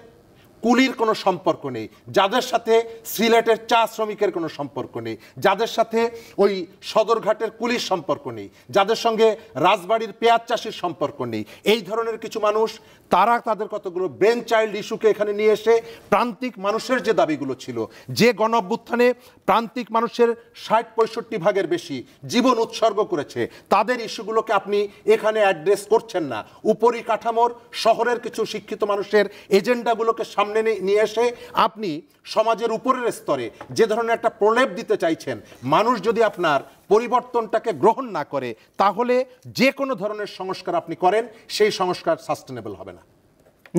Speaker 4: কুলির কোনো সম্পর্ক নেই, যাদের সাথে সিলেটের চা শ্রমিকের কোনো সম্পর্ক নেই, যাদের সাথে ওই সদরঘাটের কুলির সম্পর্ক নেই, যাদের সঙ্গে রাজবাড়ির পেঁয়াজ চাষির সম্পর্ক নেই। এই ধরনের কিছু মানুষ, তারা তাদের কতগুলো ব্রেন চাইল্ড ইস্যুকে এখানে নিয়ে এসে প্রান্তিক মানুষের যে দাবিগুলো ছিল, যে গণ অভ্যুত্থানে প্রান্তিক মানুষের ৬০-৬৫ ভাগের বেশি জীবন উৎসর্গ করেছে, তাদের ইস্যুগুলোকে আপনি এখানে অ্যাড্রেস করছেন না। উপরিকাঠামোর শহরের কিছু শিক্ষিত মানুষের এজেন্ডাগুলোকে সামনে নিয়ে এসে আপনি সমাজের উপরের স্তরে যে ধরনের একটা প্রলেপ দিতে চাইছেন, মানুষ যদি আপনার পরিবর্তনটাকে গ্রহণ না করে তাহলে যে কোনো ধরনের সংস্কার আপনি করেন সেই সংস্কার সাস্টেনেবল হবে না।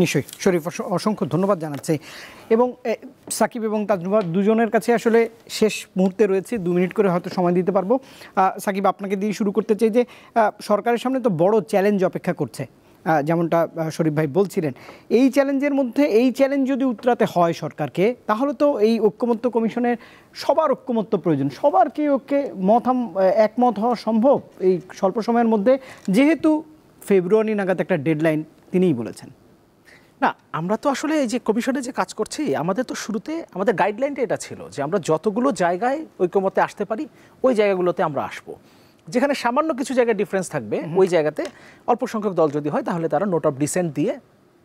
Speaker 1: নিশ্চয়ই শরীফ, অসংখ্য ধন্যবাদ জানাচ্ছি। এবং সাকিব এবং তাজনুবা দুজনের কাছে আসলে শেষ মুহূর্তে রয়েছে, 2 মিনিট করে হয়তো সময় দিতে পারবো। সাকিব, আপনাকে দিয়ে শুরু করতে চাই যে সরকারের সামনে তো বড় চ্যালেঞ্জ অপেক্ষা করছে, যেমনটা শরীফ ভাই বলছিলেন। এই চ্যালেঞ্জের মধ্যে এই চ্যালেঞ্জ যদি উতরাতে হয় সরকারকে, তাহলে তো এই ঐক্যমত্য কমিশনের সবার ঐক্যমত্য প্রয়োজন। সবার কি একমত হওয়া সম্ভব এই স্বল্প সময়ের মধ্যে, যেহেতু ফেব্রুয়ারি নাগাদ একটা ডেডলাইন তিনিই বলেছেন?
Speaker 3: না, আমরা তো আসলে এই যে কমিশনে যে কাজ করছি, আমাদের তো শুরুতে আমাদের গাইডলাইনটা এটা ছিল যে আমরা যতগুলো জায়গায় ঐক্যমতে আসতে পারি ওই জায়গাগুলোতে আমরা আসবো। যেখানে সামান্য কিছু জায়গায় ডিফারেন্স থাকবে ওই জায়গাতে অল্প সংখ্যক দল যদি হয় তাহলে তারা নোট অফ ডিসেন্ট দিয়ে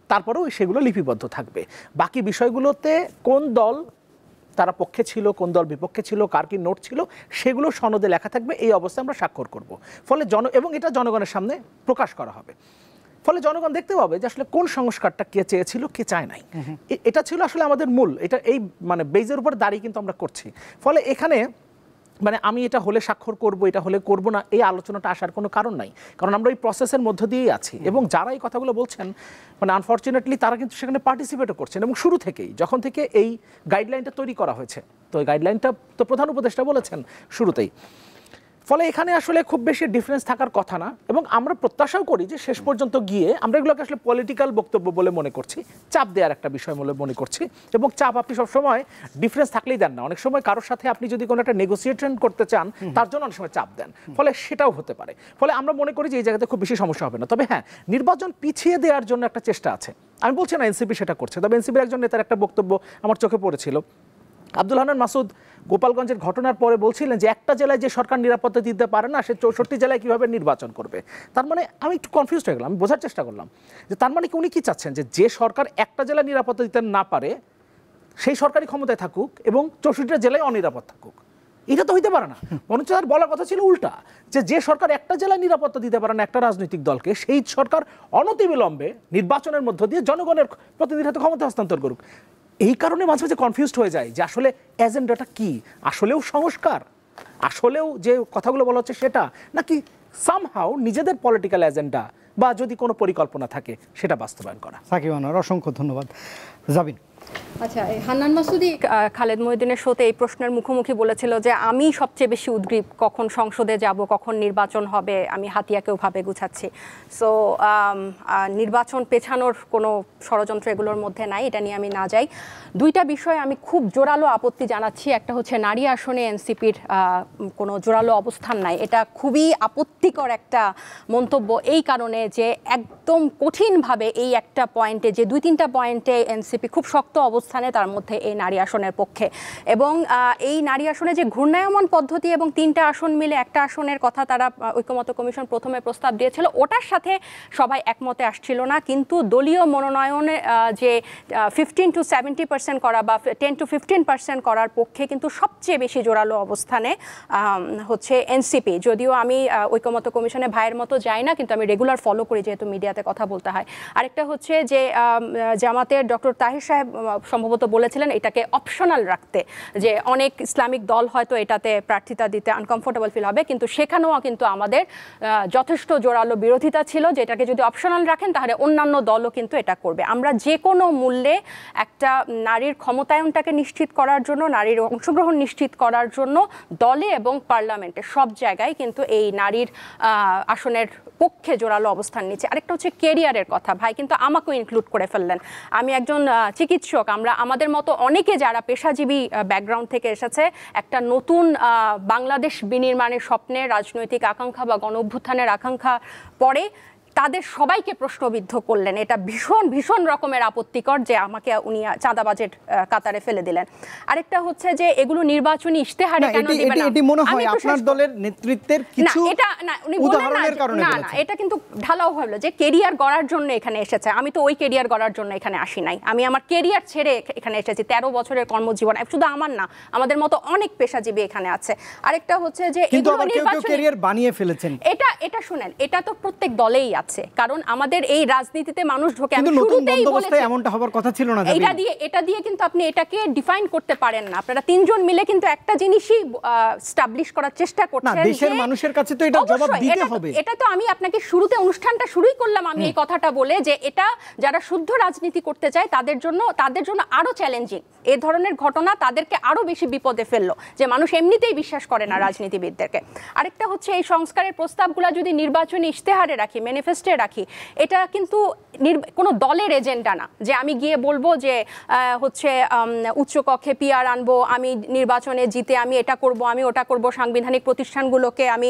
Speaker 3: তারপরেও সেগুলো লিপিবদ্ধ থাকবে। বাকি বিষয়গুলোতে কোন দল তারা পক্ষে ছিল, কোন দল বিপক্ষে ছিল, কার কি নোট ছিল, সেগুলো সনদে লেখা থাকবে। এই অবস্থায় আমরা স্বাক্ষর করব। ফলে এবং এটা জনগণের সামনে প্রকাশ করা হবে। ফলে জনগণ দেখতে পাবে যে আসলে কোন সংস্কারটা কে চেয়েছিল, কে চায় নাই। এটা ছিল আসলে আমাদের মূল, এটা এই বেজের উপর দাঁড়িয়ে কিন্তু আমরা করছি। ফলে এখানে আমি এটা হলে স্বাক্ষর করব, এটা হলে করব না, এই আলোচনাটা আসার কোনো কারণ নাই, কারণ আমরা এই প্রসেসের মধ্য দিয়েই আছি। এবং যারা এই কথাগুলো বলছেন আনফর্চুনেটলি তারা কিন্তু সেখানে পার্টিসিপেটও করছেন। এবং শুরু থেকেই যখন থেকে এই গাইডলাইনটা তৈরি করা হয়েছে, তো এই গাইডলাইনটা তো প্রধান উপদেষ্টা বলেছেন শুরুতেই। ফলে এখানে আসলে খুব বেশি ডিফারেন্স থাকার কথা না। এবং আমরা প্রত্যাশাও করি যে শেষ পর্যন্ত গিয়ে আমরা এগুলোকে আসলে পলিটিক্যাল বক্তব্য বলে মনে করছি, চাপ দেওয়ার একটা বিষয় বলে মনে করছি। এবং চাপ আপনি সবসময় ডিফারেন্স থাকলেই দেন না, অনেক সময় কারোর সাথে আপনি যদি কোনো একটা নেগোসিয়েশন করতে চান তার জন্য অনেক সময় চাপ দেন, ফলে সেটাও হতে পারে। ফলে আমরা মনে করি যে এই জায়গাতে খুব বেশি সমস্যা হবে না। তবে হ্যাঁ, নির্বাচন পিছিয়ে দেওয়ার জন্য একটা চেষ্টা আছে। আমি বলছি না এনসিপি সেটা করছে, তবে এনসিপির একজন নেতার একটা বক্তব্য আমার চোখে পড়েছিল। আব্দুল হান্নান মাসুদ গোপালগঞ্জের ঘটনার পরে বলছিলেন যে একটা জেলায় যে সরকার নিরাপত্তা দিতে পারে না, সে 64 জেলায় কিভাবে নির্বাচন করবে। তার আমি একটু কনফিউজড হয়ে গেলাম, আমি বোঝার চেষ্টা করলাম যে তার কি উনি কি চাচ্ছেন যে সরকার একটা জেলায় নিরাপত্তা দিতে না পারে সেই সরকারি ক্ষমতায় থাকুক এবং 64 জেলায় অনিরাপদ থাকুক? এটা তো হইতে পারে না। বরঞ্চ তার বলার কথা ছিল উল্টা, যে সরকার একটা জেলায় নিরাপত্তা দিতে পারে না একটা রাজনৈতিক দলকে, সেই সরকার অনতিবিলম্বে নির্বাচনের মধ্য দিয়ে জনগণের প্রতিনিধির হাতে ক্ষমতা হস্তান্তর করুক। এই কারণে মাঝে মাঝে কনফিউজড হয়ে যায় যে আসলে এজেন্ডাটা কি, আসলেও সংস্কার, আসলেও যে কথাগুলো বলা হচ্ছে সেটা, নাকি সামহাও নিজেদের পলিটিক্যাল এজেন্ডা বা যদি কোনো পরিকল্পনা থাকে সেটা বাস্তবায়ন করা।
Speaker 1: সাকিব আনোয়ার, অসংখ্য ধন্যবাদ। জাবিন।
Speaker 2: আচ্ছা, হান্নান মাসুদি খালেদ মহিউদ্দিনের শোতে এই প্রশ্নের মুখোমুখি বলেছিল যে আমি সবচেয়ে বেশি উদ্গ্রীব, কখন সংসদে যাব, কখন নির্বাচন হবে, আমি হাতিয়াকেও ভাবে গুছাচ্ছি। সো নির্বাচন পেছানোর কোনো ষড়যন্ত্র এগুলোর মধ্যে নাই, এটা নিয়ে আমি না যাই। দুইটা বিষয়ে আমি খুব জোরালো আপত্তি জানাচ্ছি। একটা হচ্ছে নারী আসনে এনসিপির কোনো জোরালো অবস্থান নাই, এটা খুবই আপত্তিকর একটা মন্তব্য, এই কারণে যে একদম কঠিনভাবে এই একটা পয়েন্টে, যে 2-3টা পয়েন্টে এনসিপি খুব শক্ত অবস্থানে, তার মধ্যে এই নারী আসনের পক্ষে। এবং এই নারী আসনে যে ঘূর্ণায়মান পদ্ধতি এবং 3টা আসন মিলে একটা আসনের কথা তারা ঐকমত্য কমিশন প্রথমে প্রস্তাব দিয়েছিল, ওটার সাথে সবাই একমতে আসছিল না। কিন্তু দলীয় মনোনয়নে যে 15 to 70% করা বা 10 to 15% করার পক্ষে কিন্তু সবচেয়ে বেশি জোরালো অবস্থানে হচ্ছে এনসিপি। যদিও আমি ঐকমত্য কমিশনে ভাইয়ের মতো যাই না, কিন্তু আমি রেগুলার ফলো করি, যেহেতু মিডিয়াতে কথা বলতে হয়। আরেকটা হচ্ছে যে জামাতের ডক্টর তাহির সাহেব সম্ভবত বলেছিলেন এটাকে অপশনাল রাখতে, যে অনেক ইসলামিক দল হয়তো এটাতে প্রার্থিতা দিতে আনকমফোর্টেবল ফিল হবে, কিন্তু সেখানেও কিন্তু আমাদের যথেষ্ট জোরালো বিরোধিতা ছিল যে এটাকে যদি অপশনাল রাখেন তাহলে অন্যান্য দলও কিন্তু এটা করবে। আমরা যে কোনো মূল্যে একটা নারীর ক্ষমতায়নটাকে নিশ্চিত করার জন্য, নারীর অংশগ্রহণ নিশ্চিত করার জন্য দলে এবং পার্লামেন্টে সব জায়গায় কিন্তু এই নারীর আসনের পক্ষে জোরালো অবস্থান নিচ্ছে। আরেকটা হচ্ছে কেরিয়ারের কথা, ভাই কিন্তু আমাকেও ইনক্লুড করে ফেললেন। আমি একজন চিকিৎসক, আমাদের মতো অনেকে যারা পেশাজীবী ব্যাকগ্রাউন্ড থেকে এসেছে, একটা নতুন বাংলাদেশ বিনির্মাণের স্বপ্নে, রাজনৈতিক আকাঙ্ক্ষা বা গণ অভ্যুত্থানের আকাঙ্ক্ষা পরে তাদের সবাইকে প্রশ্নবিদ্ধ করলেন। এটা ভীষণ ভীষণ রকমের আপত্তিকর যে আমাকে উনি চাঁদাবাজের কাতারে ফেলে দিলেন। আরেকটা হচ্ছে যে এগুলো নির্বাচনী ইশতেহারে কেন দিবেন না,
Speaker 1: এটি মনে হয় আপনার দলের নেতৃত্বের কিছু উদাহরণের কারণে বলেছেন।
Speaker 2: না, এটা কিন্তু ঢালাও হলো যে কেরিয়ার গড়ার জন্য এখানে এসেছে। আমি তো ওই কেরিয়ার গড়ার জন্য এখানে আসি নাই, আমি আমার কেরিয়ার ছেড়ে এখানে এসেছি। 13 বছরের কর্মজীবন, শুধু আমার না, আমাদের মতো অনেক পেশাজীবী এখানে আছে। আরেকটা হচ্ছে যে
Speaker 1: এগুলো নির্বাচনী কেরিয়ার বানিয়ে ফেলেছেন,
Speaker 2: এটা শুনেন, এটা তো প্রত্যেক দলেই আছে, কারণ আমাদের এই রাজনীতিতে মানুষ ঢোকে। আমি শুরুতেই বলেছি
Speaker 1: এমনটা হবার কথা ছিল না।
Speaker 2: এটা দিয়ে কিন্তু আপনি এটাকে ডিফাইন করতে পারেন না। আপনারা তিনজন মিলে কিন্তু একটা জিনিসই এস্টাবলিশ করার চেষ্টা করছেন,
Speaker 1: দেশের মানুষের কাছে তো এটা জবাব দিতে হবে।
Speaker 2: এটা তো আমি আপনাকে শুরুতে অনুষ্ঠানটা শুরুই করলাম আমি এই কথাটা বলে যে এটা যারা শুদ্ধ রাজনীতি করতে চায় তাদের জন্য আরো চ্যালেঞ্জিং। এই ধরনের ঘটনা তাদেরকে আরো বেশি বিপদে ফেললো, যে মানুষ এমনিতেই বিশ্বাস করে না রাজনীতিবিদদেরকে। আরেকটা হচ্ছে এই সংস্কারের প্রস্তাবগুলো যদি নির্বাচনী ইশতেহারে রাখি, ম্যানিফেস্টোে রাখি, এটা কিন্তু কোনো দলের এজেন্ডা না যে আমি গিয়ে বলবো যে হচ্ছে উচ্চকক্ষে পিআর আনবো, আমি নির্বাচনে জিতে আমি এটা করব, আমি ওটা করব, সাংবিধানিক প্রতিষ্ঠানগুলোকে আমি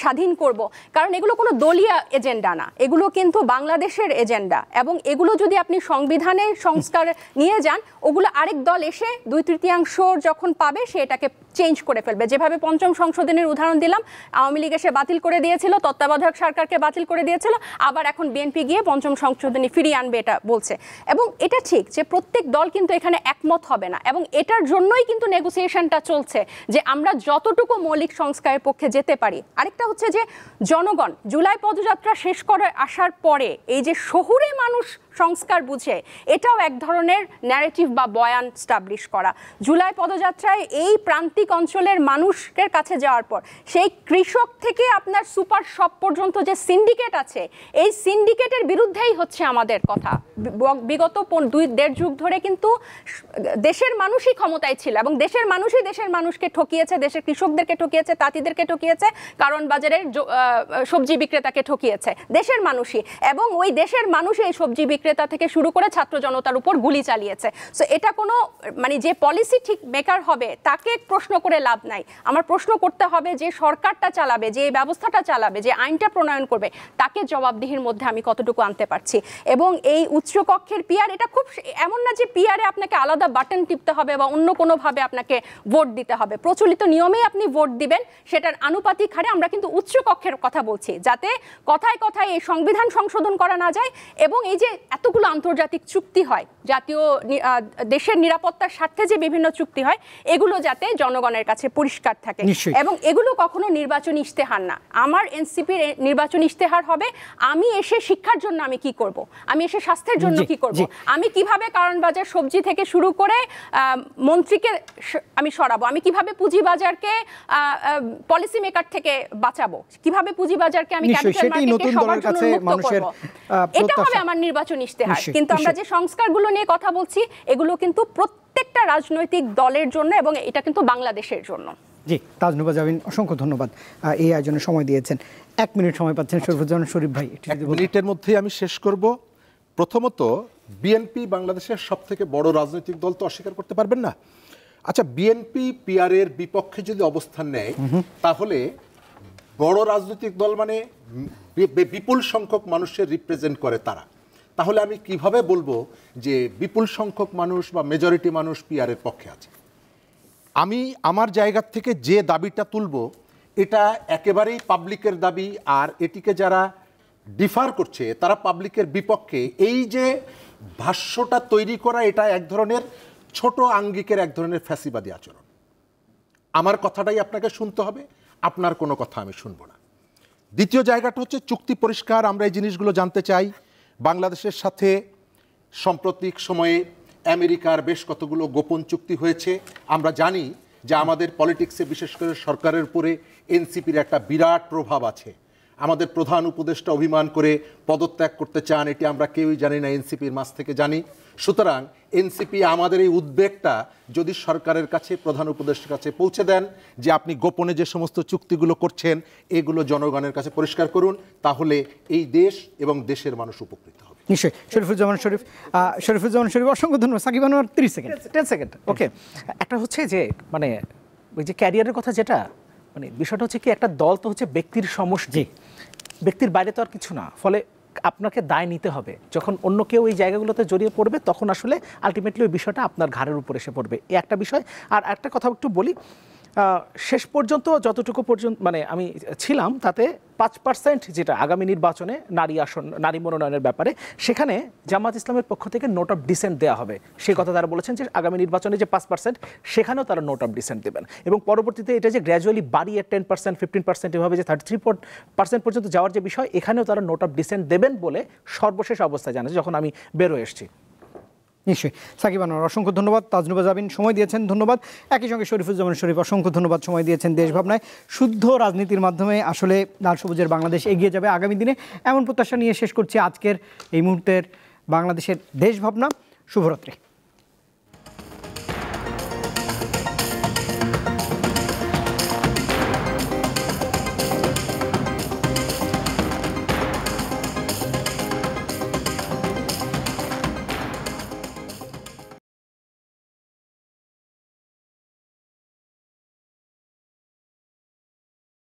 Speaker 2: স্বাধীন করব। কারণ এগুলো কোনো দলীয় এজেন্ডা না, এগুলো কিন্তু বাংলাদেশের এজেন্ডা। এবং এগুলো যদি আপনি সংবিধানের সংস্কার নিয়ে যান, ওগুলো আরেক দল এসে 2/3 যখন পাবে সে এটাকে চেঞ্জ করে ফেলবে। যেভাবে পঞ্চম সংশোধনের উদাহরণ দিলাম, আওয়ামী লীগ এসে বাতিল করে দিয়েছিল, তত্ত্বাবধায়ক সরকারকে বাতিল করে দিয়েছিল, আবার এখন বিএনপি গিয়ে পঞ্চম সংশোধনী ফিরিয়ে আনবে এটা বলছে। এবং এটা ঠিক যে প্রত্যেক দল কিন্তু এখানে একমত হবে না, এবং এটার জন্যই কিন্তু নেগোসিয়েশনটা চলছে যে আমরা যতটুকু মৌলিক সংস্কারের পক্ষে যেতে পারি। আরেকটা হচ্ছে যে জনগণ জুলাই পদযাত্রা শেষ করে আসার পরে এই যে শহুরে মানুষ সংস্কার বুঝে, এটাও এক ধরনের ন্যারেটিভ বা বয়ান স্টাবলিশ করা। জুলাই পদযাত্রায় এই প্রান্তিক অঞ্চলের মানুষের কাছে যাওয়ার পর সেই কৃষক থেকে আপনার সুপার শপ পর্যন্ত যে সিন্ডিকেট আছে, এই সিন্ডিকেটের বিরুদ্ধেই হচ্ছে আমাদের কথা। বিগত 2.5 যুগ ধরে কিন্তু দেশের মানুষই ক্ষমতায় ছিল, এবং দেশের মানুষই দেশের মানুষকে ঠকিয়েছে, দেশের কৃষকদেরকে ঠকিয়েছে, তাঁতিদেরকে ঠকিয়েছে, কারণ বাজারের সবজি বিক্রেতাকে ঠকিয়েছে দেশের মানুষই। এবং ওই দেশের মানুষই এই সবজি বিক্রেতা থেকে শুরু করে ছাত্র জনতার উপর গুলি চালিয়েছে। সো এটা কোনো যে পলিসি ঠিক মেকার হবে তাকে প্রশ্ন করে লাভ নাই। আমার প্রশ্ন করতে হবে যে সরকারটা চালাবে, যে ব্যবস্থাটা চালাবে, যে আইনটা প্রণয়ন করবে, তাকে জবাবদিহির মধ্যে আমি কতটুকু আনতে পারছি। এবং এই উচ্চকক্ষের পিআর, এটা খুব এমন না যে পিআরে আপনাকে আলাদা বাটন টিপতে হবে বা অন্য কোনোভাবে আপনাকে ভোট দিতে হবে। প্রচলিত নিয়মেই আপনি ভোট দিবেন, সেটার আনুপাতিক হারে। আমরা কিন্তু উচ্চকক্ষের কথা বলছি, যাতে কথায় কথায় এই সংবিধান সংশোধন করা না যায়, এবং এই যে এতগুলো আন্তর্জাতিক চুক্তি হয়, জাতীয় দেশের নিরাপত্তার স্বার্থে যে বিভিন্ন চুক্তি হয়, এগুলো যাতে জনগণের কাছে পরিষ্কার থাকে, এবং এগুলো কখনো নির্বাচনী ইশতেহার না। আমার এনসিপির নির্বাচনী ইশতেহার হবে আমি এসে শিক্ষার জন্য আমি কি করব, আমি এসে স্বাস্থ্যের জন্য কি করব, আমি কিভাবে কারণ বাজার সবজি থেকে শুরু করে মন্ত্রীকে আমি সরাবো, আমি কিভাবে পুঁজিবাজারকে পলিসি মেকার থেকে বাঁচাবো, কিভাবে পুঁজিবাজারকে আমি ক্যাপিটাল মার্কেটকে সবার জন্য মুক্ত করব, এটা হবে আমার নির্বাচনী ইশতেহার। কিন্তু আমরা যে সংস্কারগুলো নিয়ে কথা বলছি, এগুলো কিন্তু প্রত্যেকটা রাজনৈতিক দলের জন্য এবং এটা কিন্তু বাংলাদেশের জন্য।
Speaker 1: জি, তাজনুবা জাবিন, অসংখ্য ধন্যবাদ এই আয়োজনে সময় দিয়েছেন। 1 মিনিট সময় পাচ্ছেন শরীফুজ্জামান শরীফ ভাই।
Speaker 4: 1 মিনিটের মধ্যেই আমি শেষ করব। প্রথমত, বিএনপি বাংলাদেশের সবথেকে বড় রাজনৈতিক দল, তো অস্বীকার করতে পারবেন না। আচ্ছা, বিএনপি পিআরের বিপক্ষে যদি অবস্থান নেয়, তাহলে বড় রাজনৈতিক দল মানে বিপুল সংখ্যক মানুষের রিপ্রেজেন্ট করে তারা, তাহলে আমি কিভাবে বলবো যে বিপুল সংখ্যক মানুষ বা মেজরিটি মানুষ পিআরের পক্ষে আছে? আমি আমার জায়গা থেকে যে দাবিটা তুলব, এটা একেবারেই পাবলিকের দাবি, আর এটিকে যারা ডিফার করছে তারা পাবলিকের বিপক্ষে। এই যে ভাষ্যটা তৈরি করা, এটা এক ধরনের ছোট আঙ্গিকের এক ধরনের ফ্যাসিবাদী আচরণ। আমার কথাটাই আপনাকে শুনতে হবে, আপনার কোনো কথা আমি শুনবো না। দ্বিতীয় জায়গাটা হচ্ছে চুক্তি পরিষ্কার। আমরা এই জিনিসগুলো জানতে চাই। বাংলাদেশের সাথে সাম্প্রতিক সময়ে আমেরিকার বেশ কতগুলো গোপন চুক্তি হয়েছে। আমরা জানি যে আমাদের পলিটিক্সে, বিশেষ করে সরকারের উপরে এনসিপির একটা বিরাট প্রভাব আছে। আমাদের প্রধান উপদেষ্টা অভিমান করে পদত্যাগ করতে চান, এটি আমরা কেউই জানি না, এনসিপির মাঝ থেকে জানি। সুতরাং এনসিপি আমাদের এই উদ্বেগটা যদি সরকারের কাছে, প্রধান উপদেষ্টার কাছে পৌঁছে দেন যে আপনি গোপনে যে সমস্ত চুক্তিগুলো করছেন এগুলো জনগণের কাছে পরিষ্কার করুন, তাহলে এই দেশ এবং দেশের মানুষ উপকৃত হবে।
Speaker 1: নিশ্চয়ই। শরীফুজ্জামান শরীফ, অসংখ্য ধন্যবাদ। সাকিব আনোয়ার, 30 সেকেন্ড।
Speaker 3: 10 সেকেন্ড, ওকে। একটা হচ্ছে যে মানে ওই যে ক্যারিয়ারের কথা, যেটা মানে বিষয়টা হচ্ছে কি, একটা দল তো হচ্ছে ব্যক্তির সমষ্টি, ব্যক্তির বাইরে তো আর কিছু না। ফলে আপনাকে দায় নিতে হবে। যখন অন্য কেউ এই জায়গাগুলোতে জড়িয়ে পড়বে, তখন আসলে আলটিমেটলি ওই বিষয়টা আপনার ঘাড়ের উপর এসে পড়বে। এই একটা বিষয়। আর একটা কথা একটু বলি, শেষ পর্যন্ত যতটুকু পর্যন্ত মানে আমি ছিলাম, তাতে 5% যেটা আগামী নির্বাচনে নারী মনোনয়নের ব্যাপারে, সেখানে জামাত ইসলামের পক্ষ থেকে নোট অফ ডিসেন্ট দেওয়া হবে। সেই কথা তারা বলেছেন যে আগামী নির্বাচনে যে 5%, সেখানেও তারা নোট অফ ডিসেন্ট দেবেন। এবং পরবর্তীতে এটা যে গ্র্যাজুয়ালি বাড়িয়ে 10%, 15% এভাবে যে 33% পর্যন্ত যাওয়ার যে বিষয়, এখানেও তারা নোট অফ ডিসেন্ট দেবেন বলে সর্বশেষ অবস্থায় জানাচ্ছে যখন আমি বের হয়ে এসেছি।
Speaker 1: নিশ্চয়ই। সাকিব আনোয়ার, অসংখ্য ধন্যবাদ। তাজনুবা জাবিন, সময় দিয়েছেন, ধন্যবাদ। একই সঙ্গে শরীফুজ্জামান শরীফ, অসংখ্য ধন্যবাদ, সময় দিয়েছেন। দেশ ভাবনায় শুদ্ধ রাজনীতির মাধ্যমে আসলে লাল সবুজের বাংলাদেশ এগিয়ে যাবে আগামী দিনে, এমন প্রত্যাশা নিয়ে শেষ করছি আজকের এই মুহূর্তের বাংলাদেশের দেশ ভাবনা। শুভরাত্রি।